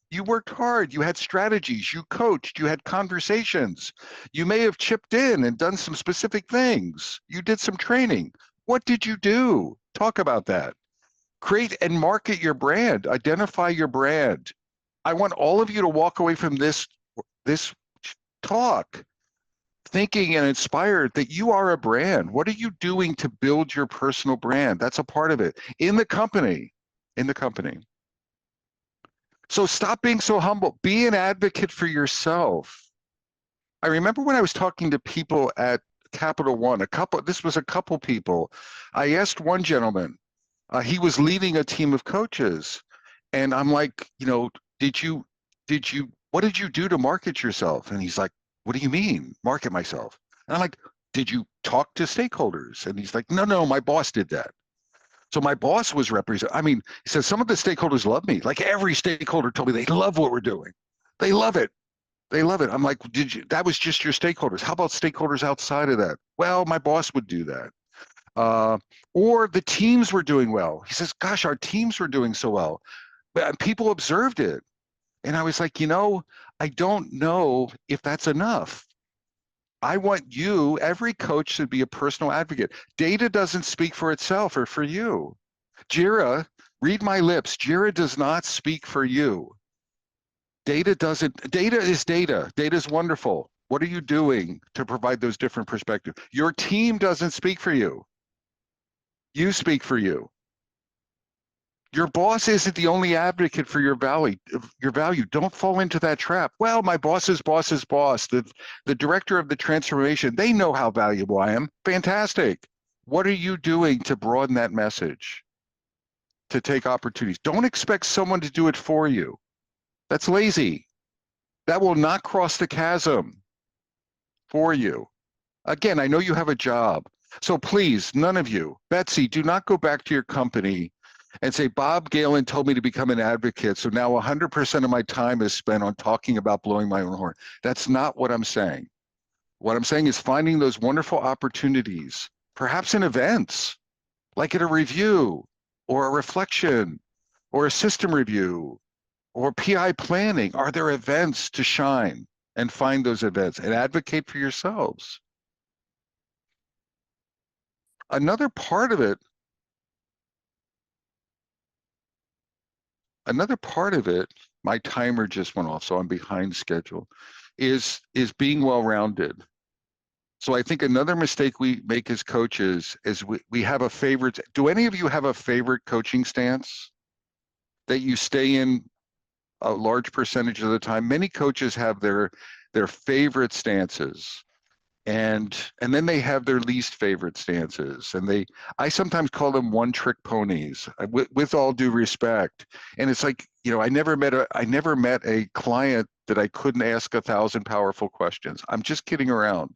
You worked hard, you had strategies, you coached, you had conversations. You may have chipped in and done some specific things. You did some training. What did you do? Talk about that. Create and market your brand, identify your brand. I want all of you to walk away from this talk, thinking and inspired that you are a brand. What are you doing to build your personal brand? That's a part of it in the company, So stop being so humble. Be an advocate for yourself. I remember when I was talking to people at Capital One, this was a couple people. I asked one gentleman, he was leading a team of coaches. And I'm like, what did you do to market yourself? And he's like, what do you mean, market myself? And I'm like, did you talk to stakeholders? And he's like, no, my boss did that. So my boss was he says some of the stakeholders love me. Like every stakeholder told me they love what we're doing. They love it. I'm like, that was just your stakeholders. How about stakeholders outside of that? Well, my boss would do that. Or the teams were doing well. He says, gosh, our teams were doing so well. But people observed it. And I was like, I don't know if that's enough. I want every coach should be a personal advocate. Data doesn't speak for itself or for you. Jira, read my lips. Jira does not speak for you. Data is data. Data is wonderful. What are you doing to provide those different perspectives? Your team doesn't speak for you. You speak for you. Your boss isn't the only advocate for your value. Don't fall into that trap. Well, my boss's boss's boss, the director of the transformation, they know how valuable I am. Fantastic. What are you doing to broaden that message? To take opportunities. Don't expect someone to do it for you. That's lazy. That will not cross the chasm for you. Again, I know you have a job. So please, none of you, Betsy, do not go back to your company and say, Bob Galen told me to become an advocate, so now 100% of my time is spent on talking about blowing my own horn. That's not what I'm saying. What I'm saying is finding those wonderful opportunities, perhaps in events, like at a review, or a reflection, or a system review, or PI planning. Are there events to shine and find those events and advocate for yourselves? Another part of it, my timer just went off, so I'm behind schedule, is being well-rounded. So I think another mistake we make as coaches is we have a favorite. Do any of you have a favorite coaching stance that you stay in a large percentage of the time? Many coaches have their favorite stances. And then they have their least favorite stances, and I sometimes call them one-trick ponies, with all due respect. And it's like, I never met a client that I couldn't ask 1,000 powerful questions. I'm just kidding around.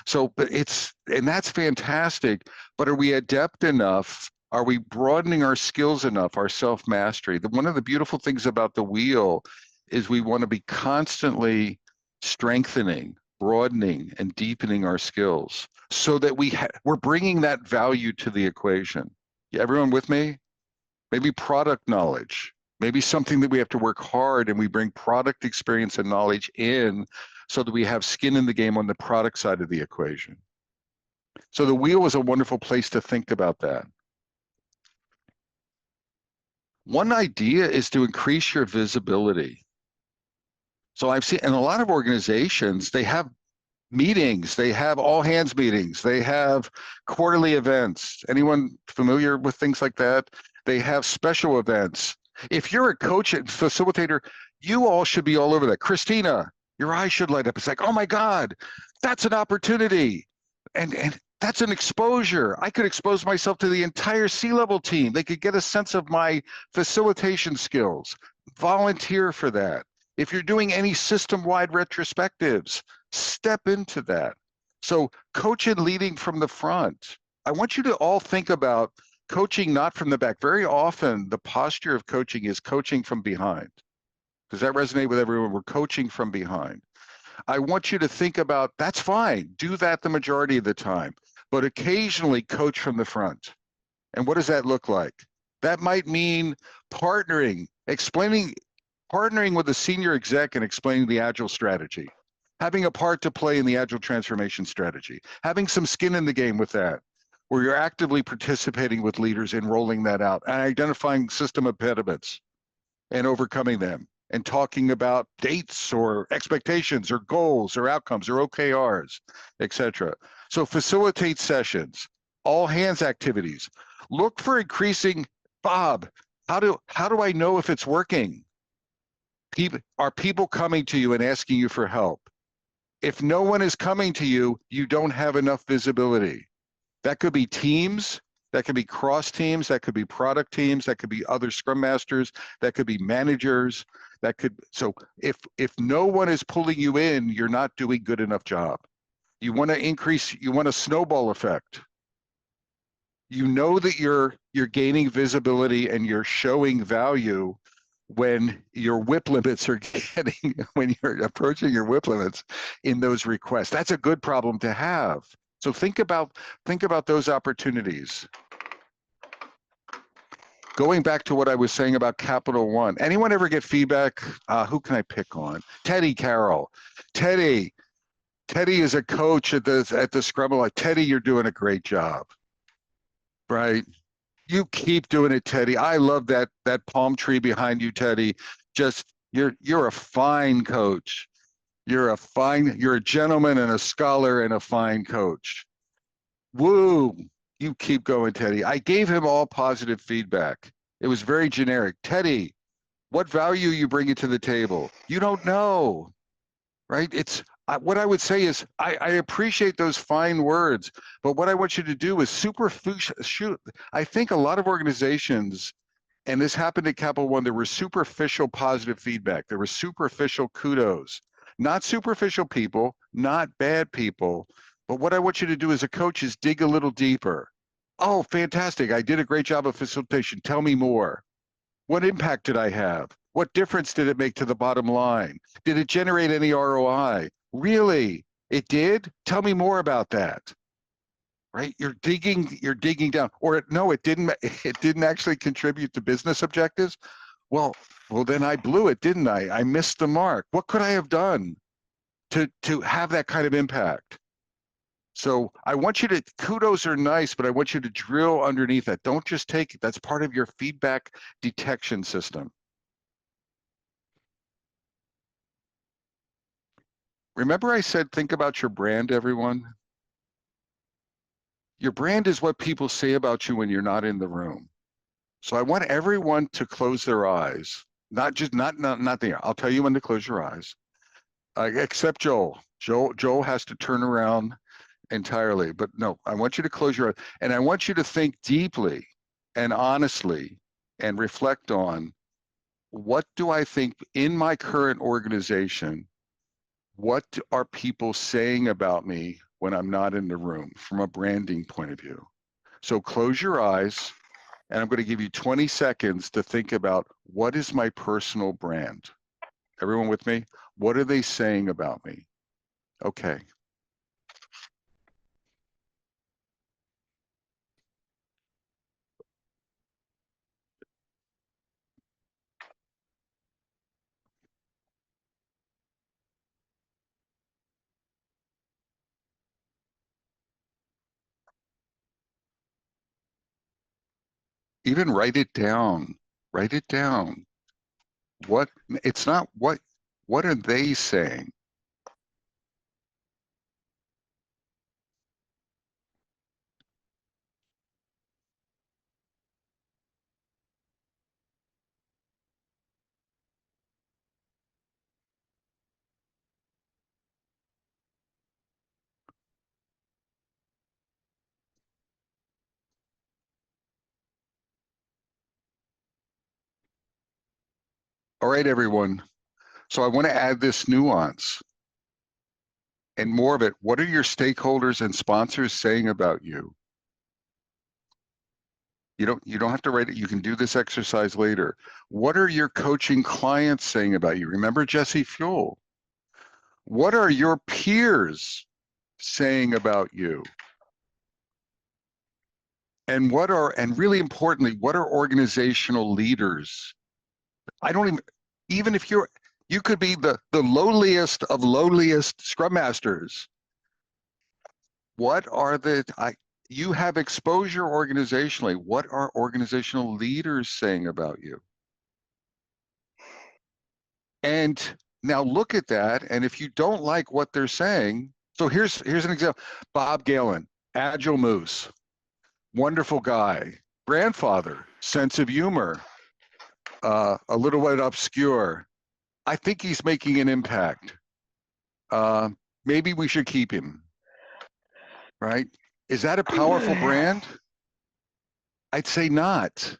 So, and that's fantastic. But are we adept enough? Are we broadening our skills enough? Our self-mastery. One of the beautiful things about the wheel is we want to be constantly strengthening, broadening, and deepening our skills so that we're bringing that value to the equation. Yeah, everyone with me? Maybe product knowledge, maybe something that we have to work hard and we bring product experience and knowledge in so that we have skin in the game on the product side of the equation. So the wheel is a wonderful place to think about that. One idea is to increase your visibility. So I've seen in a lot of organizations, they have meetings, they have all hands meetings, they have quarterly events. Anyone familiar with things like that? They have special events. If you're a coach and facilitator, you all should be all over that. Christina, your eyes should light up. It's like, oh my God, that's an opportunity. And that's an exposure. I could expose myself to the entire C-level team. They could get a sense of my facilitation skills. Volunteer for that. If you're doing any system-wide retrospectives, step into that. So coach and leading from the front. I want you to all think about coaching not from the back. Very often, the posture of coaching is coaching from behind. Does that resonate with everyone? We're coaching from behind. I want you to think about, that's fine. Do that the majority of the time, but occasionally coach from the front. And what does that look like? That might mean partnering with a senior exec and explaining the Agile strategy, having a part to play in the Agile transformation strategy, having some skin in the game with that, where you're actively participating with leaders in rolling that out and identifying system impediments and overcoming them. and talking about dates or expectations or goals or outcomes or OKRs, etc. So facilitate sessions, all hands activities. Look for increasing, Bob, how do I know if it's working? Are people coming to you and asking you for help? If no one is coming to you, you don't have enough visibility. That could be teams, that could be cross teams, that could be product teams, that could be other Scrum Masters, that could be managers, that could, so if no one is pulling you in, you're not doing good enough job. You want to increase, you want a snowball effect. You know that you're gaining visibility and you're showing value when your WIP limits are getting, when you're approaching your WIP limits in those requests. That's a good problem to have. So think about those opportunities. Going back to what I was saying about Capital One, anyone ever get feedback? Who can I pick on? Teddy Carroll. Teddy is a coach at the Scrum. Teddy, you're doing a great job, right? You keep doing it, Teddy. I love that palm tree behind you, Teddy. Just you're a fine coach. You're a gentleman and a scholar and a fine coach. Woo! You keep going, Teddy. I gave him all positive feedback. It was very generic. Teddy, what value you bringing to the table? You don't know, right? What I would say is I appreciate those fine words, but what I want you to do is superficial. I think a lot of organizations, and this happened at Capital One, there was superficial positive feedback. There was superficial kudos, not superficial people, not bad people. But what I want you to do as a coach is dig a little deeper. Oh, fantastic. I did a great job of facilitation. Tell me more. What impact did I have? What difference did it make to the bottom line? Did it generate any ROI? Really? It did? Tell me more about that. Right? You're digging down. Or no, it didn't actually contribute to business objectives. Well, then I blew it, didn't I? I missed the mark. What could I have done to have that kind of impact? So I want you to, kudos are nice, but I want you to drill underneath that. Don't just take it. That's part of your feedback detection system. Remember I said, think about your brand, everyone? Your brand is what people say about you when you're not in the room. So I want everyone to close their eyes, not there. I'll tell you when to close your eyes, except Joel. Joel has to turn around entirely, but no, I want you to close your eyes and I want you to think deeply and honestly and reflect on, what do I think in my current organization, what are people saying about me when I'm not in the room from a branding point of view? So close your eyes and I'm going to give you 20 seconds to think about, what is my personal brand? Everyone with me? What are they saying about me? Okay. Even write it down. Write it down. It's not what are they saying? All right, everyone. So I want to add this nuance and more of it. What are your stakeholders and sponsors saying about you? You don't have to write it. You can do this exercise later. What are your coaching clients saying about you? Remember Jesse Fuel. What are your peers saying about you? And really importantly, what are organizational leaders? Even if you could be the lowliest of lowliest Scrum Masters. What are you have exposure organizationally. What are organizational leaders saying about you? And now look at that. And if you don't like what they're saying, so here's an example. Bob Galen, Agile Moose, wonderful guy, grandfather, sense of humor, a little bit obscure. I think he's making an impact. Maybe we should keep him, right? Is that a powerful brand? I'd say not.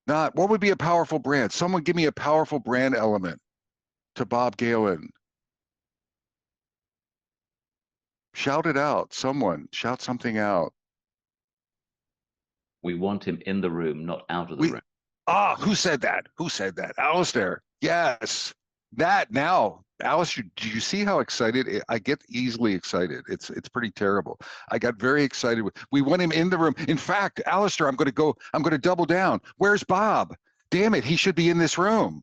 Not. What would be a powerful brand? Someone give me a powerful brand element to Bob Galen. Shout it out. Someone shout something out. We want him in the room, not out of the room. Who said that? Who said that? Alistair. Yes. That now, Alistair, do you see how excited I get? Easily excited. It's pretty terrible. I got very excited. We want him in the room. In fact, Alistair, I'm going to double down. Where's Bob? Damn it, he should be in this room,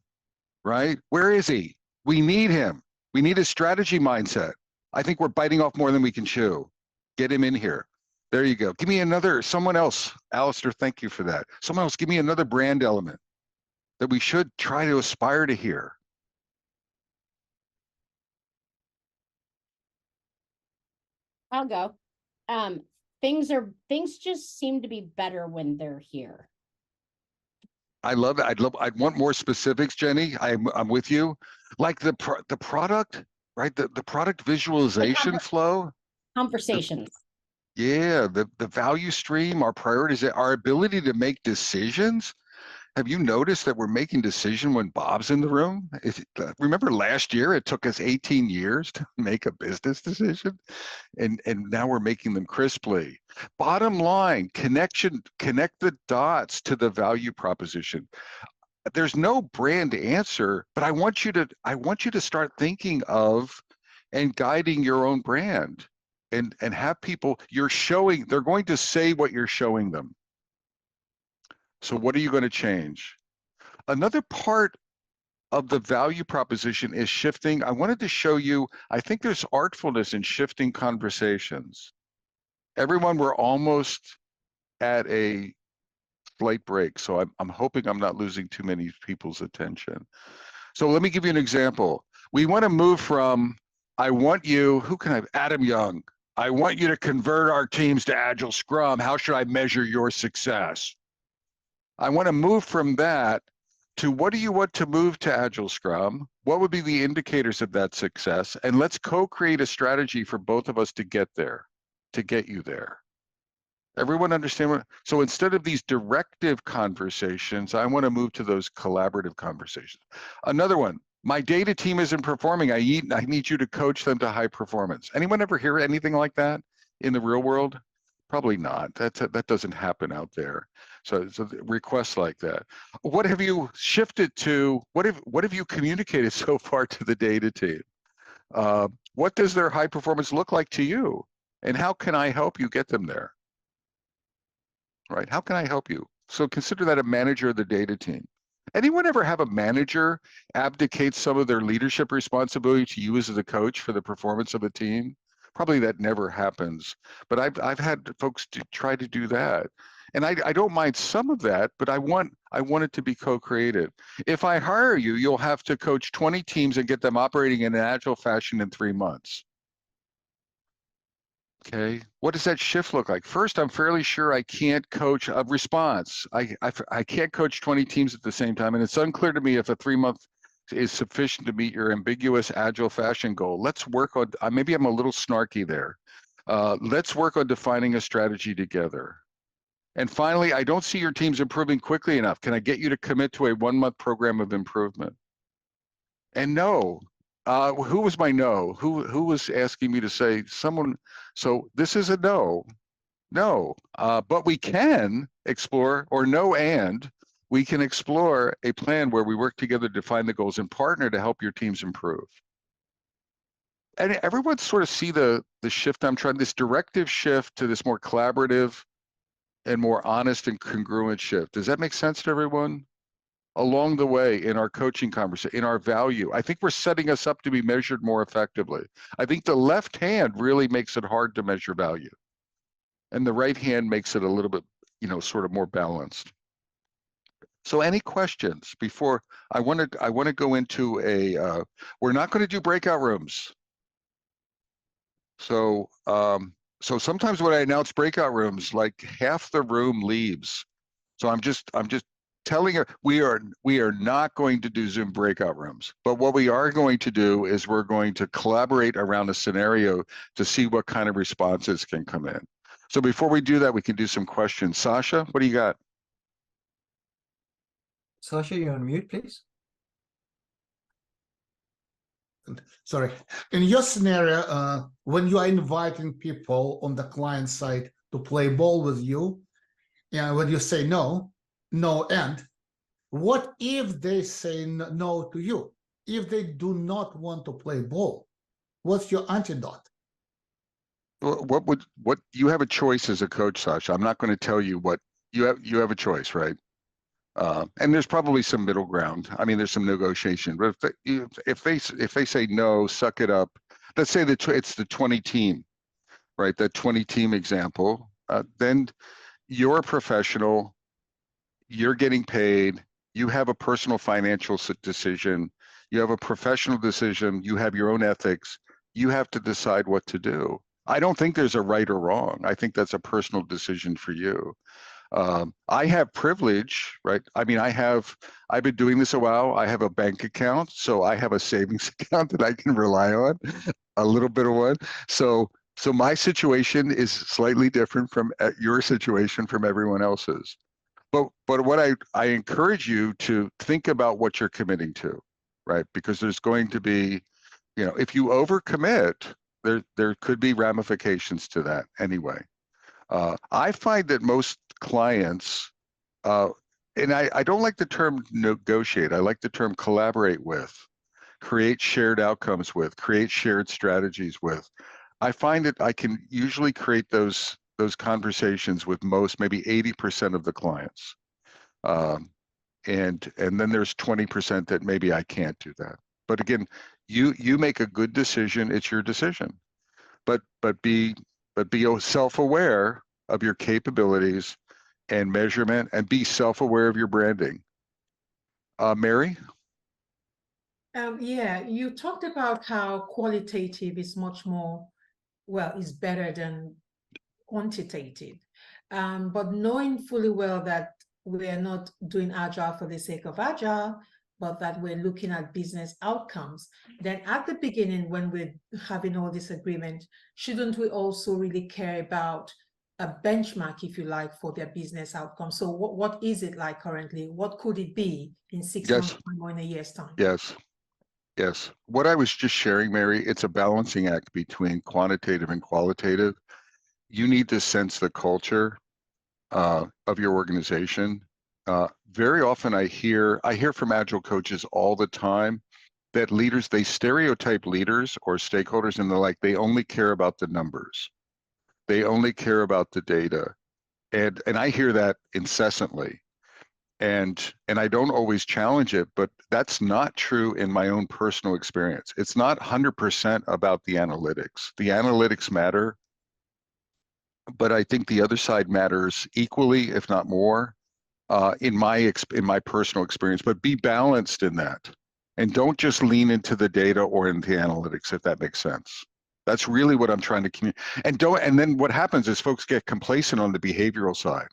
right? Where is he? We need him. We need a strategy mindset. I think we're biting off more than we can chew. Get him in here. There you go. Give me someone else. Alistair, thank you for that. Someone else, give me another brand element that we should try to aspire to hear. I'll go. Things just seem to be better when they're here. I love it. I'd want more specifics, Jenny. I'm with you. Like the product, right? The product visualization flow. Conversations. Yeah, the value stream, our priorities, our ability to make decisions. Have you noticed that we're making decisions when Bob's in the room? Remember last year, it took us 18 years to make a business decision, and now we're making them crisply. Bottom line, connect the dots to the value proposition. There's no brand answer, but I want you to start thinking of and guiding your own brand, and have people they're going to say what you're showing them. So what are you going to change? Another part of the value proposition is shifting. I wanted to show you, I think there's artfulness in shifting conversations. Everyone, we're almost at a slight break, so I'm hoping I'm not losing too many people's attention. So let me give you an example. We want to move from, Adam Young, I want you to convert our teams to Agile Scrum. How should I measure your success? I want to move from that to, what do you want to move to Agile Scrum? What would be the indicators of that success? And let's co-create a strategy for both of us to get there, to get you there. Everyone understand so instead of these directive conversations, I want to move to those collaborative conversations. Another one, my data team isn't performing. I need you to coach them to high performance. Anyone ever hear anything like that in the real world? Probably not. That doesn't happen out there. So requests like that. What have you shifted to? What have you communicated so far to the data team? What does their high performance look like to you? And how can I help you get them there? Right? How can I help you? So consider that a manager of the data team. Anyone ever have a manager abdicate some of their leadership responsibility to you as the coach for the performance of a team? Probably that never happens, but I've had folks try to do that, and I don't mind some of that, but I want it to be co-created. If I hire you, you'll have to coach 20 teams and get them operating in an agile fashion in 3 months. Okay, what does that shift look like? First, I'm fairly sure I can't coach a response. I can't coach 20 teams at the same time, and it's unclear to me if a 3-month is sufficient to meet your ambiguous agile fashion goal. Let's work on, maybe I'm a little snarky there. Let's work on defining a strategy together. And finally, I don't see your teams improving quickly enough. Can I get you to commit to a 1-month program of improvement? And no, who was my no? Who was asking me to say someone? So this is a no, but we can explore, or no, and we can explore a plan where we work together to define the goals and partner to help your teams improve. And everyone sort of see the shift I'm trying, this directive shift to this more collaborative and more honest and congruent shift. Does that make sense to everyone? Along the way in our coaching conversation, in our value, I think we're setting us up to be measured more effectively. I think the left hand really makes it hard to measure value, and the right hand makes it a little bit, sort of more balanced. So any questions before I want to go into a, we're not going to do breakout rooms. So, so sometimes when I announce breakout rooms, like half the room leaves. So I'm just telling her we are not going to do Zoom breakout rooms. But what we are going to do is we're going to collaborate around a scenario to see what kind of responses can come in. So before we do that, we can do some questions. Sasha, what do you got? Sasha, you're on mute, please. Sorry. In your scenario, when you are inviting people on the client side to play ball with you, and when you say no, and what if they say no to you? If they do not want to play ball, what's your antidote? What you have a choice as a coach, Sasha. I'm not going to tell you what you have a choice, right? And there's probably some middle ground. I mean, there's some negotiation, but if they say no, suck it up. Let's say that it's the 20 team, right? That 20 team example. Then you're a professional. You're getting paid. You have a personal financial decision. You have a professional decision. You have your own ethics. You have to decide what to do. I don't think there's a right or wrong. I think that's a personal decision for you. I have privilege, right? I mean, I've been doing this a while. I have a bank account, so I have a savings account that I can rely on, a little bit of one. So my situation is slightly different from your situation from everyone else's. But what I encourage you to think about what you're committing to, right? Because there's going to be, if you overcommit, there could be ramifications to that anyway. I find that most clients, and I don't like the term negotiate, I like the term collaborate with, create shared outcomes with, create shared strategies with. I find that I can usually create those conversations with most, maybe 80% of the clients. And then there's 20% that maybe I can't do that. But again, you make a good decision, it's your decision. But be self-aware of your capabilities and measurement, and be self-aware of your branding. Mary? Yeah, you talked about how qualitative is much more, is better than quantitative. But knowing fully well that we are not doing Agile for the sake of Agile, but that we're looking at business outcomes, then at the beginning, when we're having all this agreement, shouldn't we also really care about a benchmark, if you like, for their business outcome? So what is it like currently? What could it be in 6 months time or in a year's time? Yes. What I was just sharing, Mary, it's a balancing act between quantitative and qualitative. You need to sense the culture of your organization. Very often I hear from Agile coaches all the time that leaders, they stereotype leaders or stakeholders, and they're like, they only care about the numbers. They only care about the data. And I hear that incessantly. And I don't always challenge it, but that's not true in my own personal experience. It's not 100% about the analytics. The analytics matter, but I think the other side matters equally, if not more, in my personal experience. But be balanced in that, and don't just lean into the data or into the analytics, if that makes sense. That's really what I'm trying to communicate. And then what happens is folks get complacent on the behavioral side.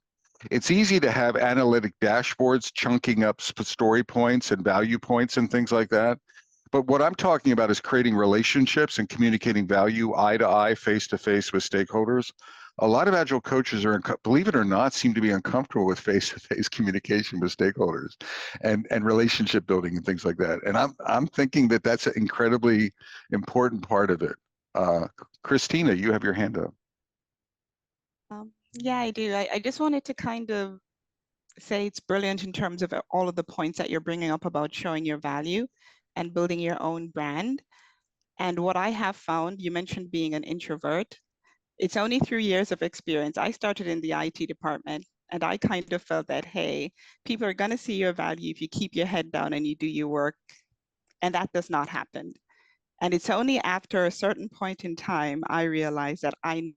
It's easy to have analytic dashboards chunking up story points and value points and things like that. But what I'm talking about is creating relationships and communicating value eye to eye, face to face with stakeholders. A lot of Agile coaches are, believe it or not, seem to be uncomfortable with face to face communication with stakeholders and relationship building and things like that. And I'm thinking that that's an incredibly important part of it. Christina, you have your hand up. Yeah, I do. I just wanted to kind of say it's brilliant in terms of all of the points that you're bringing up about showing your value and building your own brand. And what I have found, you mentioned being an introvert. It's only through years of experience. I started in the IT department, and I kind of felt that, hey, people are going to see your value if you keep your head down and you do your work. And that does not happen. And it's only after a certain point in time, I realized that I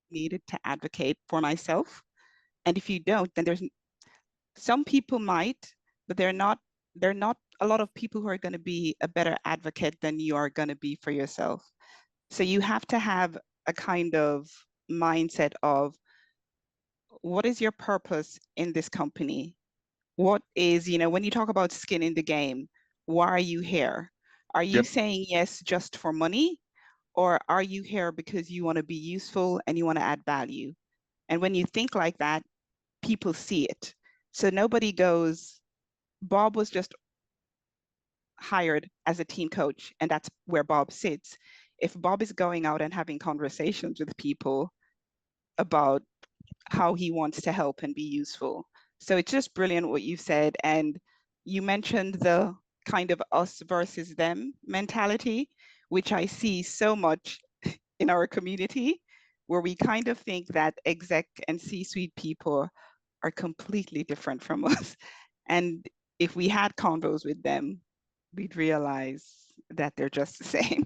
needed to advocate for myself. And if you don't, then Some people might, but they're not a lot of people who are going to be a better advocate than you are going to be for yourself. So you have to have a kind of mindset of, what is your purpose in this company? What is, when you talk about skin in the game, why are you here? Are you Yep. saying yes just for money? Or are you here because you want to be useful and you want to add value? And when you think like that, people see it. So nobody goes, Bob was just hired as a team coach, and that's where Bob sits. If Bob is going out and having conversations with people about how he wants to help and be useful. So it's just brilliant what you said. And you mentioned the kind of us versus them mentality, which I see so much in our community, where we kind of think that exec and C-suite people are completely different from us. And if we had convos with them, we'd realize that they're just the same.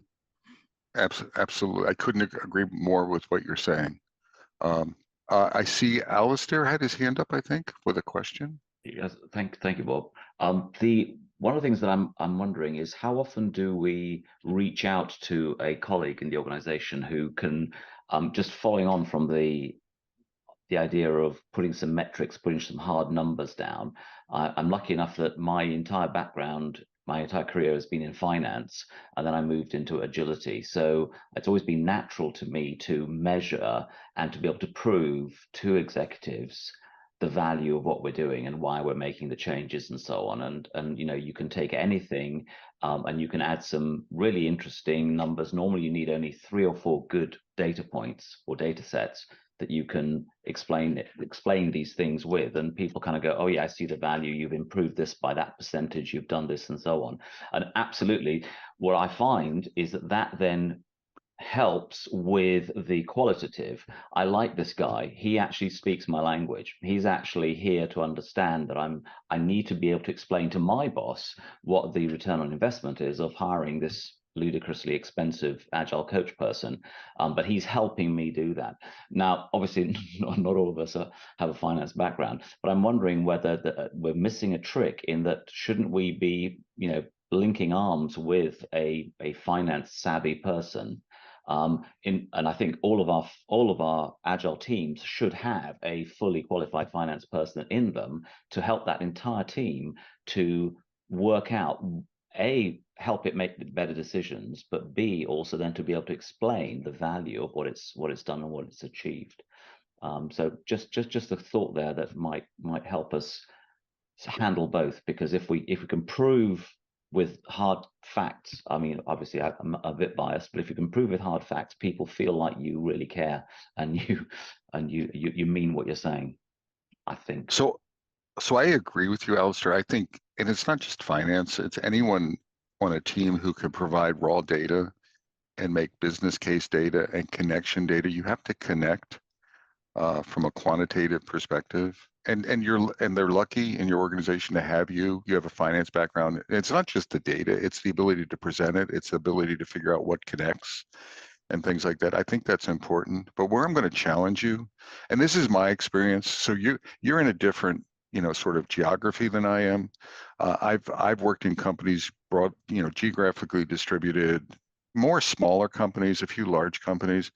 Absolutely. I couldn't agree more with what you're saying. I see Alistair had his hand up, I think, with a question. Yes, thank you, Bob. One of the things that I'm wondering is, how often do we reach out to a colleague in the organization who can, just following on from the idea of putting some metrics, putting some hard numbers down. I'm lucky enough that my entire background, my entire career has been in finance, and then I moved into agility. So it's always been natural to me to measure and to be able to prove to executives the value of what we're doing and why we're making the changes and so on. And you can take anything and you can add some really interesting numbers. Normally you need only 3 or 4 good data points or data sets that you can explain these things with, and people kind of go, oh yeah, I see the value, you've improved this by that percentage, you've done this and so on. And absolutely, what I find is that then helps with the qualitative. I like this guy, he actually speaks my language, he's actually here to understand that I need to be able to explain to my boss what the return on investment is of hiring this ludicrously expensive agile coach person, but he's helping me do that. Now, obviously, not all of us have a finance background, but I'm wondering whether we're missing a trick in that. Shouldn't we be, linking arms with a finance savvy person? And I think all of our agile teams should have a fully qualified finance person in them to help that entire team to work out, A, help it make better decisions, but B, also then to be able to explain the value of what it's done and what it's achieved. So just a thought there that might help us handle both, because if we can prove with hard facts, I mean, obviously I'm a bit biased, but if you can prove with hard facts, people feel like you really care and you mean what you're saying, I think. So I agree with you, Alistair. I think, and it's not just finance, it's anyone on a team who can provide raw data and make business case data and connection data. You have to connect from a quantitative perspective, and they're lucky in your organization to have you. You have a finance background. It's not just the data, it's the ability to present it, it's the ability to figure out what connects and things like that. I think that's important. But where I'm going to challenge you, and this is my experience, so you're in a different sort of geography than I am. I've worked in companies broad, geographically distributed, more smaller companies, a few large companies.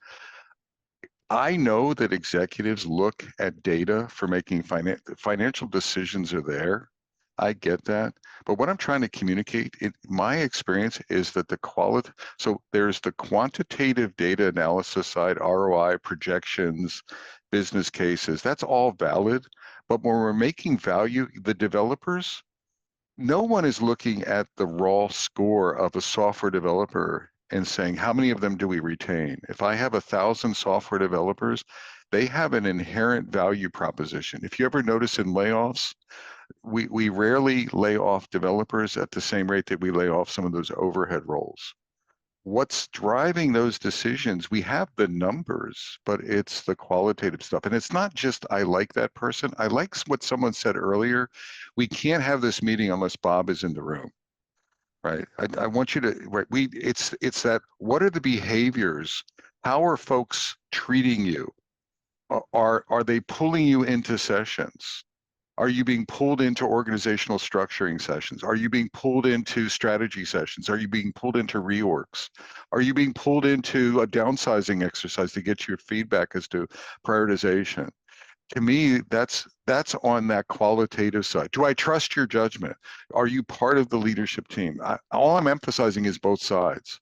I know that executives look at data for making financial decisions are there. I get that. But what I'm trying to communicate, my experience is that so there's the quantitative data analysis side, ROI, projections, business cases, that's all valid. But when we're making value, the developers, no one is looking at the raw score of a software developer and saying, how many of them do we retain? If I have 1,000 software developers, they have an inherent value proposition. If you ever notice in layoffs, we rarely lay off developers at the same rate that we lay off some of those overhead roles. What's driving those decisions? We have the numbers, but it's the qualitative stuff. And it's not just, I like that person. I like what someone said earlier. We can't have this meeting unless Bob is in the room. Right. I want you to, right. It's that, what are the behaviors? How are folks treating you? Are they pulling you into sessions? Are you being pulled into organizational structuring sessions? Are you being pulled into strategy sessions? Are you being pulled into reorgs? Are you being pulled into a downsizing exercise to get your feedback as to prioritization? To me, that's on that qualitative side. Do I trust your judgment? Are you part of the leadership team? All I'm emphasizing is both sides.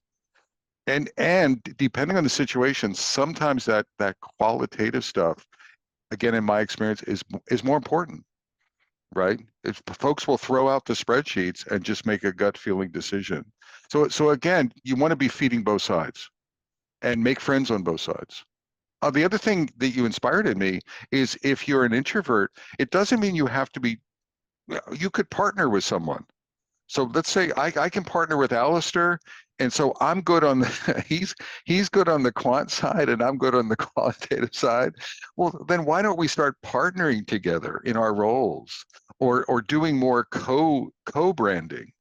And depending on the situation, sometimes that qualitative stuff, again, in my experience, is more important, right? If folks will throw out the spreadsheets and just make a gut feeling decision. So again, you want to be feeding both sides and make friends on both sides. The other thing that you inspired in me is if you're an introvert, it doesn't mean you have to be, you could partner with someone. So let's say I can partner with Alistair, and so I'm good on the, he's good on the quant side and I'm good on the qualitative side. Well, then why don't we start partnering together in our roles or doing more co-branding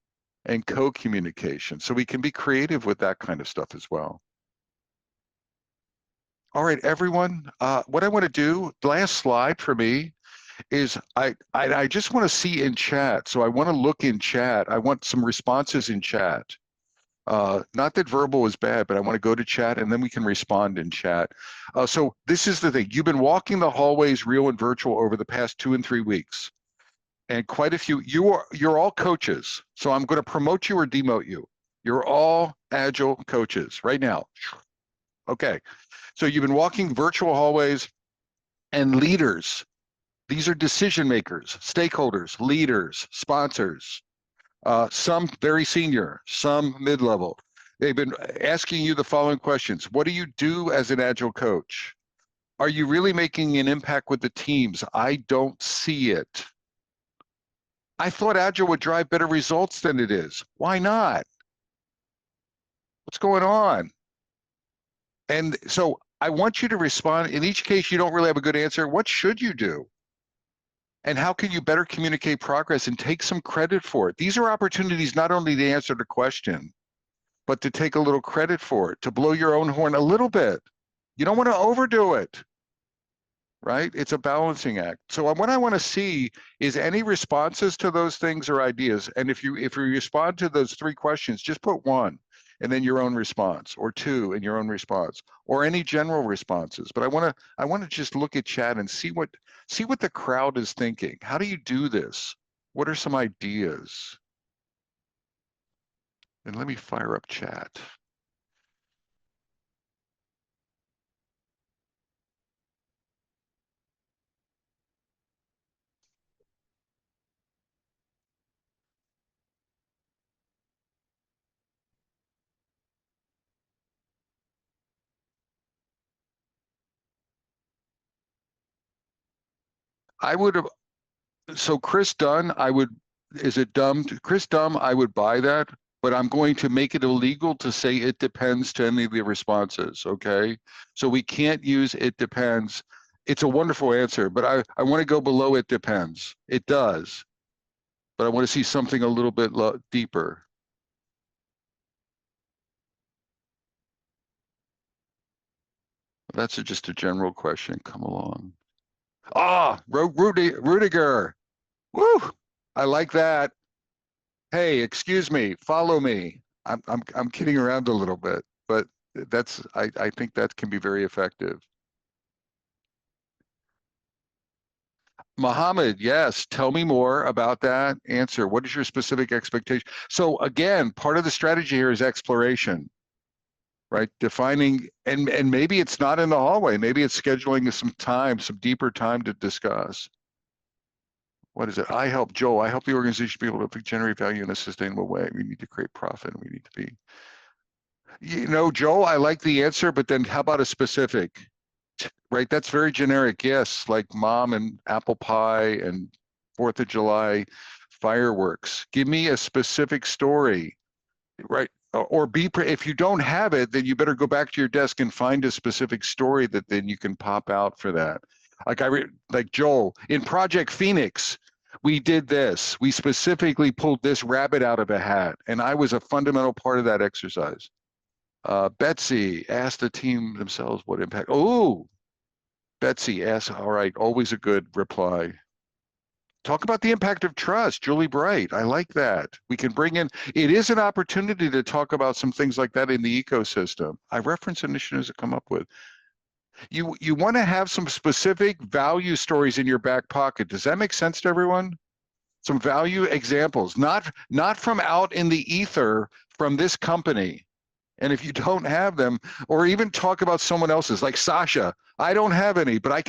and co-communication so we can be creative with that kind of stuff as well. All right, everyone, what I want to do, the last slide for me is I just want to see in chat. So I want to look in chat. I want some responses in chat. Not that verbal is bad, but I want to go to chat and then we can respond in chat. So this is the thing. You've been walking the hallways, real and virtual, over the past 2 and 3 weeks. And quite a few, you're all coaches. So I'm going to promote you or demote you. You're all Agile coaches right now. Okay. So you've been walking virtual hallways and leaders. These are decision makers, stakeholders, leaders, sponsors, some very senior, some mid-level. They've been asking you the following questions. What do you do as an Agile coach? Are you really making an impact with the teams? I don't see it. I thought Agile would drive better results than it is. Why not? What's going on? And so I want you to respond. In each case, you don't really have a good answer. What should you do? And how can you better communicate progress and take some credit for it? These are opportunities not only to answer the question, but to take a little credit for it, to blow your own horn a little bit. You don't want to overdo it, right? It's a balancing act. So what I want to see is any responses to those things or ideas. And if you respond to those 3 questions, just put 1 and then your own response, or 2 and your own response, or any general responses. But I want to just look at chat and see what the crowd is thinking. How do you do this? What are some ideas? And let me fire up chat. I would have, so Chris Dunn, is it dumb? Chris Dunn, I would buy that, but I'm going to make it illegal to say it depends to any of the responses, okay? So we can't use it depends. It's a wonderful answer, but I want to go below it depends. It does, but I want to see something a little bit deeper. That's just a general question. Come along. Rudiger. Woo! I like that. Hey, excuse me, follow me. I'm kidding around a little bit, but I think that can be very effective. Mohammed, yes, tell me more about that answer. What is your specific expectation? So again, part of the strategy here is exploration, right? Defining, and maybe it's not in the hallway. Maybe it's scheduling some time, some deeper time to discuss. What is it? I help the organization be able to generate value in a sustainable way. We need to create profit. We need to be, Joe, I like the answer, but then how about a specific, right? That's very generic. Yes, like mom and apple pie and 4th of July fireworks. Give me a specific story, right? Or if you don't have it, then you better go back to your desk and find a specific story that then you can pop out for that. Like Joel, in Project Phoenix, we did this. We specifically pulled this rabbit out of a hat, and I was a fundamental part of that exercise. Betsy asked the team themselves what impact. Oh, Betsy asked, all right, always a good reply. Talk about the impact of trust, Julie Bright. I like that. We can bring in, it is an opportunity to talk about some things like that in the ecosystem. I reference initiatives to come up with. You want to have some specific value stories in your back pocket. Does that make sense to everyone? Some value examples, not from out in the ether from this company. And if you don't have them, or even talk about someone else's, like Sasha. I don't have any, but I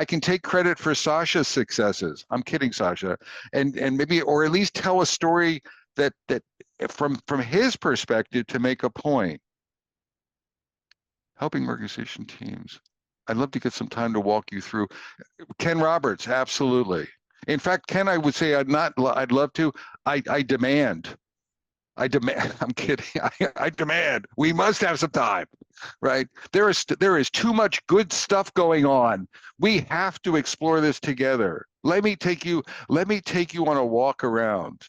can take credit for Sasha's successes. I'm kidding, Sasha. And maybe, or at least tell a story that from his perspective to make a point. Helping organization teams. I'd love to get some time to walk you through. Ken Roberts, absolutely. In fact, Ken, I would say I'd love to. I demand. I'm kidding. I demand. We must have some time, right? There is too much good stuff going on. We have to explore this together. Let me take you on a walk around.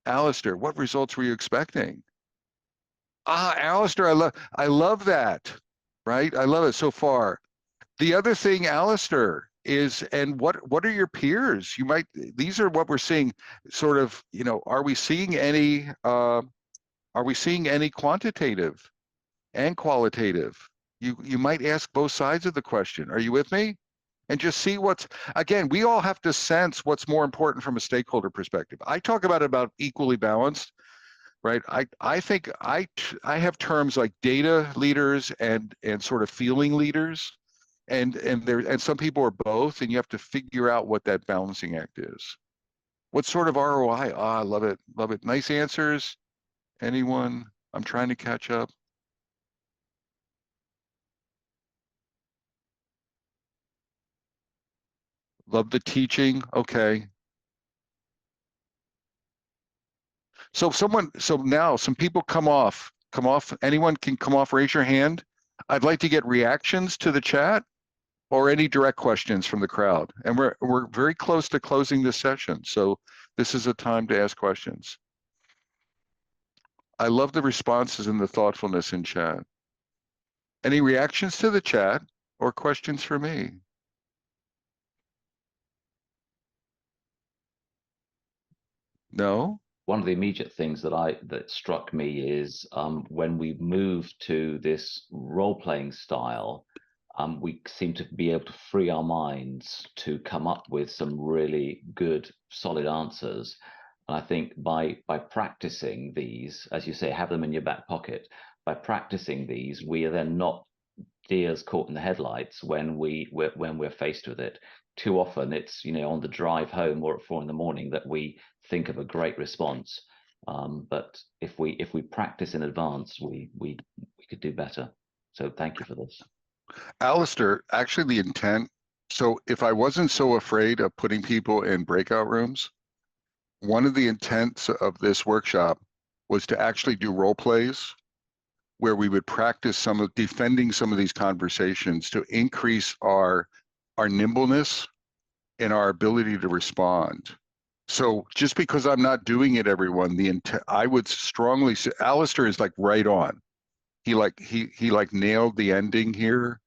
Alistair, what results were you expecting? Alistair, I love that, right? I love it so far. The other thing, Alistair, is, and what are your peers? These are what we're seeing, sort of, are we seeing any quantitative and qualitative? You might ask both sides of the question. Are you with me? And just see again, we all have to sense what's more important from a stakeholder perspective. I talk about equally balanced, right? I think I have terms like data leaders and sort of feeling leaders. And some people are both, and you have to figure out what that balancing act is. What sort of ROI? I love it, love it. Nice answers. Anyone? I'm trying to catch up. Love the teaching. Okay. So now some people come off. Anyone can come off. Raise your hand. I'd like to get reactions to the chat, or any direct questions from the crowd. And we're very close to closing this session, so this is a time to ask questions. I love the responses and the thoughtfulness in chat. Any reactions to the chat or questions for me? No? One of the immediate things that struck me is when we moved to this role-playing style, we seem to be able to free our minds to come up with some really good, solid answers. And I think by practicing these, as you say, have them in your back pocket. By practicing these, we are then not deers caught in the headlights when we're faced with it. Too often, it's on the drive home or at 4 a.m. that we think of a great response. But if we practice in advance, we could do better. So thank you for this. Alistair, actually the intent, so if I wasn't so afraid of putting people in breakout rooms, one of the intents of this workshop was to actually do role plays where we would practice defending some of these conversations to increase our nimbleness and our ability to respond. So just because I'm not doing it, everyone, I would strongly say, Alistair is like right on. He nailed the ending here.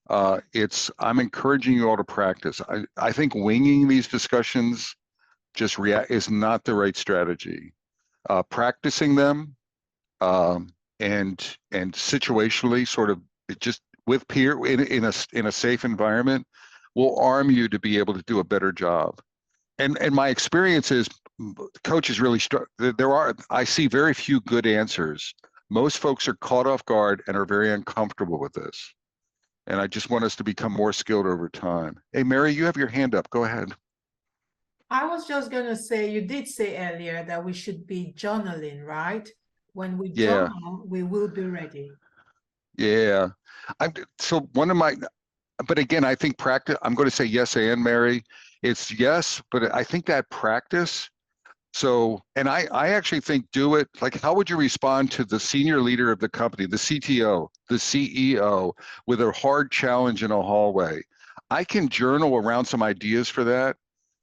I'm encouraging you all to practice. I think winging these discussions is not the right strategy. Practicing them and situationally, sort of just with peer in a safe environment, will arm you to be able to do a better job. And my experience is, coaches really I see very few good answers. Most folks are caught off guard and are very uncomfortable with this. And I just want us to become more skilled over time. Hey, Mary, you have your hand up. Go ahead. I was just going to say, you did say earlier that we should be journaling, right? When we journal, we will be ready. Yeah. But again, I think practice, I'm going to say yes and Mary. It's yes, but I think that practice. So, and I actually think do it, like how would you respond to the senior leader of the company, the CTO, the CEO, with a hard challenge in a hallway? I can journal around some ideas for that,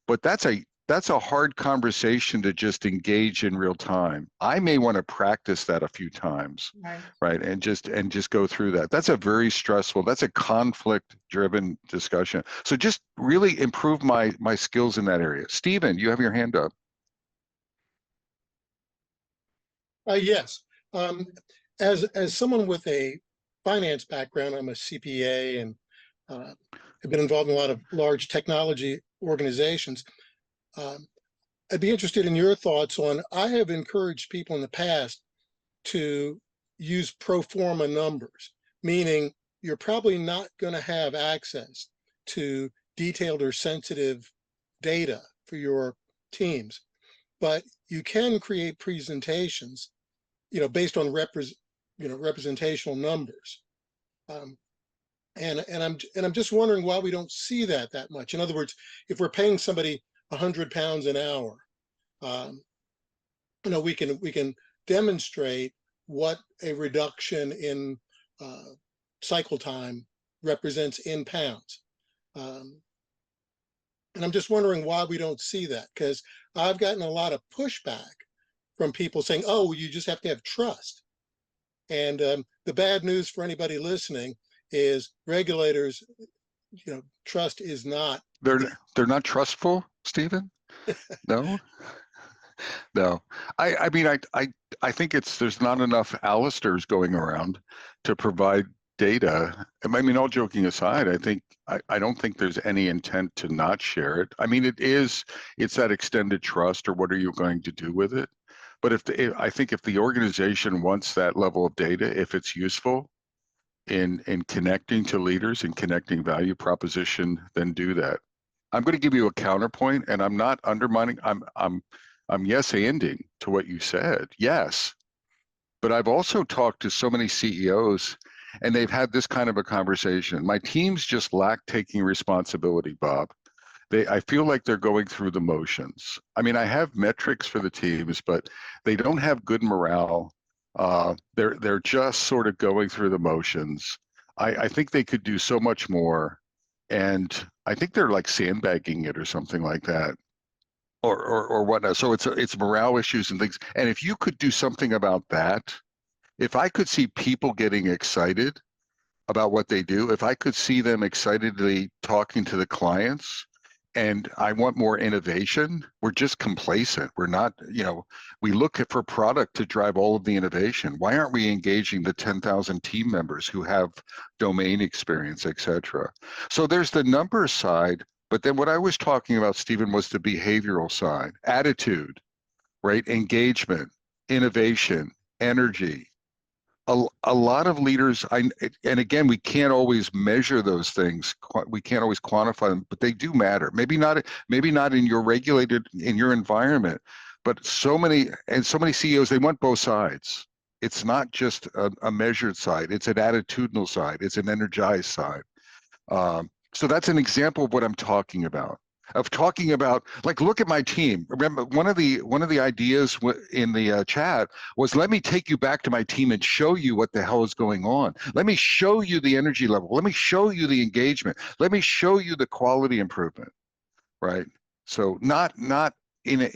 but that's that's a hard conversation to just engage in real time. I may want to practice that a few times, Right. right? And just go through that. That's a very stressful, that's a conflict driven discussion. So just really improve my skills in that area. Stephen, you have your hand up. Yes. As someone with a finance background, I'm a CPA and have been involved in a lot of large technology organizations. I'd be interested in your thoughts on, I have encouraged people in the past to use pro forma numbers, meaning you're probably not going to have access to detailed or sensitive data for your teams, but you can create presentations, based on representational numbers. And I'm just wondering why we don't see that much. In other words, if we're paying somebody £100 an hour, we can demonstrate what a reduction in cycle time represents in pounds. And I'm just wondering why we don't see that, because I've gotten a lot of pushback from people saying, oh, you just have to have trust. And the bad news for anybody listening is regulators, trust is not. They're not trustful, Stephen? No? No. I mean, I think there's not enough Alistairs going around to provide data. I mean, all joking aside, I don't think there's any intent to not share it. I mean, it's that extended trust, or what are you going to do with it? But I think if the organization wants that level of data, if it's useful in connecting to leaders and connecting value proposition, then do that. I'm going to give you a counterpoint, and I'm not undermining. I'm yes-anding to what you said. Yes, but I've also talked to so many CEOs, and they've had this kind of a conversation. My teams just lack taking responsibility, Bob. I feel like they're going through the motions. I mean, I have metrics for the teams, but they don't have good morale. They're just sort of going through the motions. I think they could do so much more, and I think they're like sandbagging it or something like that, or whatnot. So it's morale issues and things. And if you could do something about that, if I could see people getting excited about what they do, if I could see them excitedly talking to the clients, and I want more innovation. We're just complacent. We're not, we look for product to drive all of the innovation. Why aren't we engaging the 10,000 team members who have domain experience, et cetera? So there's the numbers side, but then what I was talking about, Stephen, was the behavioral side, attitude, right? Engagement, innovation, energy. A lot of leaders, and again, we can't always measure those things. We can't always quantify them, but they do matter. Maybe not in your environment, but so many CEOs, they want both sides. It's not just a measured side. It's an attitudinal side. It's an energized side. So that's an example of what I'm talking about. Like, look at my team. Remember, one of the ideas in the chat was, let me take you back to my team and show you what the hell is going on. Let me show you the energy level. Let me show you the engagement. Let me show you the quality improvement, right? So not in a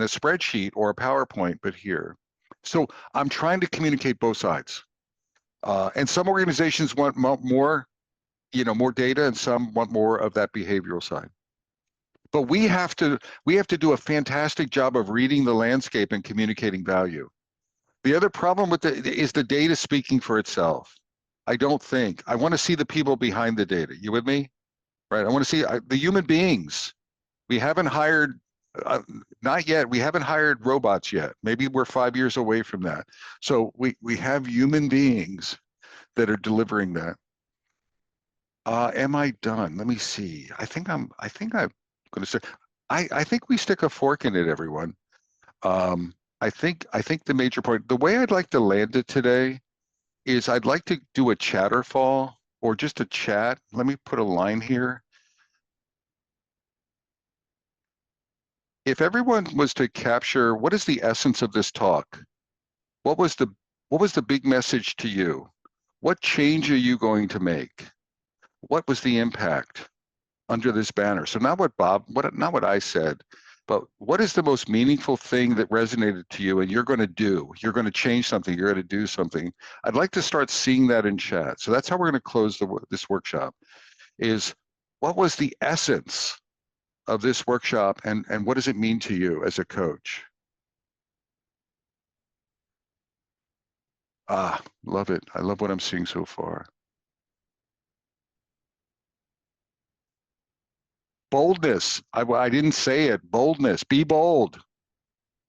spreadsheet or a PowerPoint, but here. So I'm trying to communicate both sides. And some organizations want more, more data, and some want more of that behavioral side. But we have to do a fantastic job of reading the landscape and communicating value. The other problem with is the data speaking for itself. I don't think. I want to see the people behind the data. You with me? Right. I want to see the human beings. We haven't hired, not yet. We haven't hired robots yet. Maybe we're 5 years away from that. So we have human beings that are delivering that. Am I done? Let me see. I think I'm going to say, I think we stick a fork in it, everyone. I think the major point, the way I'd like to land it today is I'd like to do a chatterfall, or just a chat. Let me put a line here. If everyone was to capture, what is the essence of this talk? What was the big message to you? What change are you going to make? What was the impact under this banner? So not what I said, but what is the most meaningful thing that resonated to you and you're going to do? You're going to change something, you're going to do something. I'd like to start seeing that in chat. So that's how we're going to close this workshop, is what was the essence of this workshop and what does it mean to you as a coach? Ah, love it. I love what I'm seeing so far. Boldness. I didn't say it. Boldness. Be bold.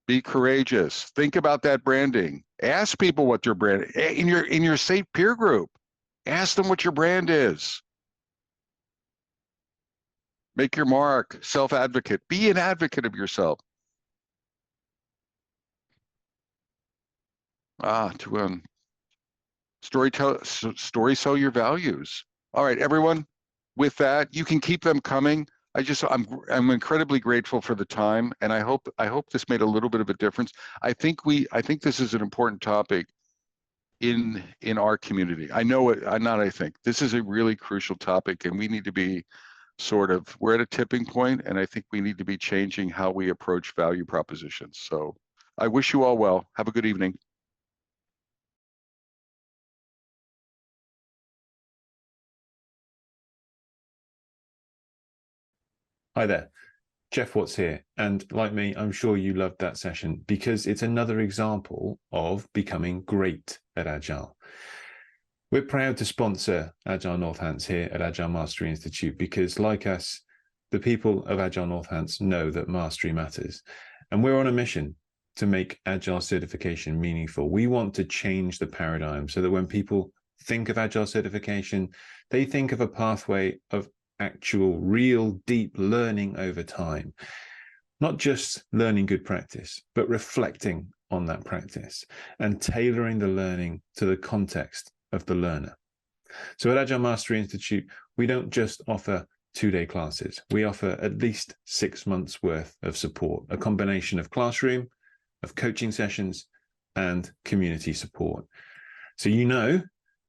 Be courageous. Think about that branding. Ask people what your brand in your safe peer group. Ask them what your brand is. Make your mark. Self-advocate. Be an advocate of yourself. Story sell your values. All right, everyone. With that, you can keep them coming. I'm incredibly grateful for the time, and I hope this made a little bit of a difference. I think this is an important topic in our community. I know it. I think this is a really crucial topic, and we need to be we're at a tipping point, and I think we need to be changing how we approach value propositions. So I wish you all well. Have a good evening. Hi there, Jeff Watts here. And like me, I'm sure you loved that session because it's another example of becoming great at Agile. We're proud to sponsor Agile Northants here at Agile Mastery Institute because, like us, the people of Agile Northants know that mastery matters. And we're on a mission to make Agile certification meaningful. We want to change the paradigm so that when people think of Agile certification, they think of a pathway of actual, real, deep learning over time. Not just learning good practice, but reflecting on that practice and tailoring the learning to the context of the learner. So at Agile Mastery Institute, we don't just offer 2-day classes. We offer at least 6 months worth of support, a combination of classroom, of coaching sessions, and community support. So you know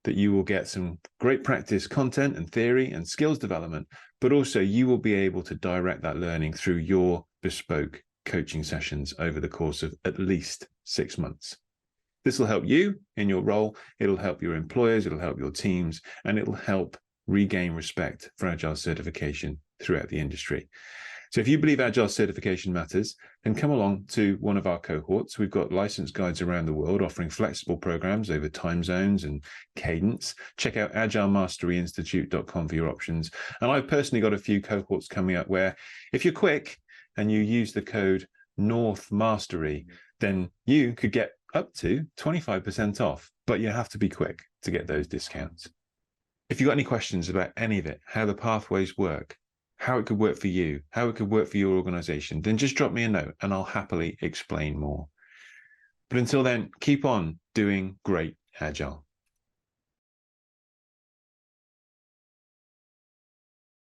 that you will get some great practice content and theory and skills development, but also you will be able to direct that learning through your bespoke coaching sessions over the course of at least 6 months. This will help you in your role, it'll help your employers, it'll help your teams, and it'll help regain respect for Agile certification throughout the industry. So if you believe Agile certification matters, then come along to one of our cohorts. We've got licensed guides around the world offering flexible programs over time zones and cadence. Check out agilemasteryinstitute.com for your options. And I've personally got a few cohorts coming up where if you're quick and you use the code NORTHMASTERY, then you could get up to 25% off, but you have to be quick to get those discounts. If you've got any questions about any of it, how the pathways work, how it could work for you, how it could work for your organization, then just drop me a note and I'll happily explain more. But until then, keep on doing great Agile.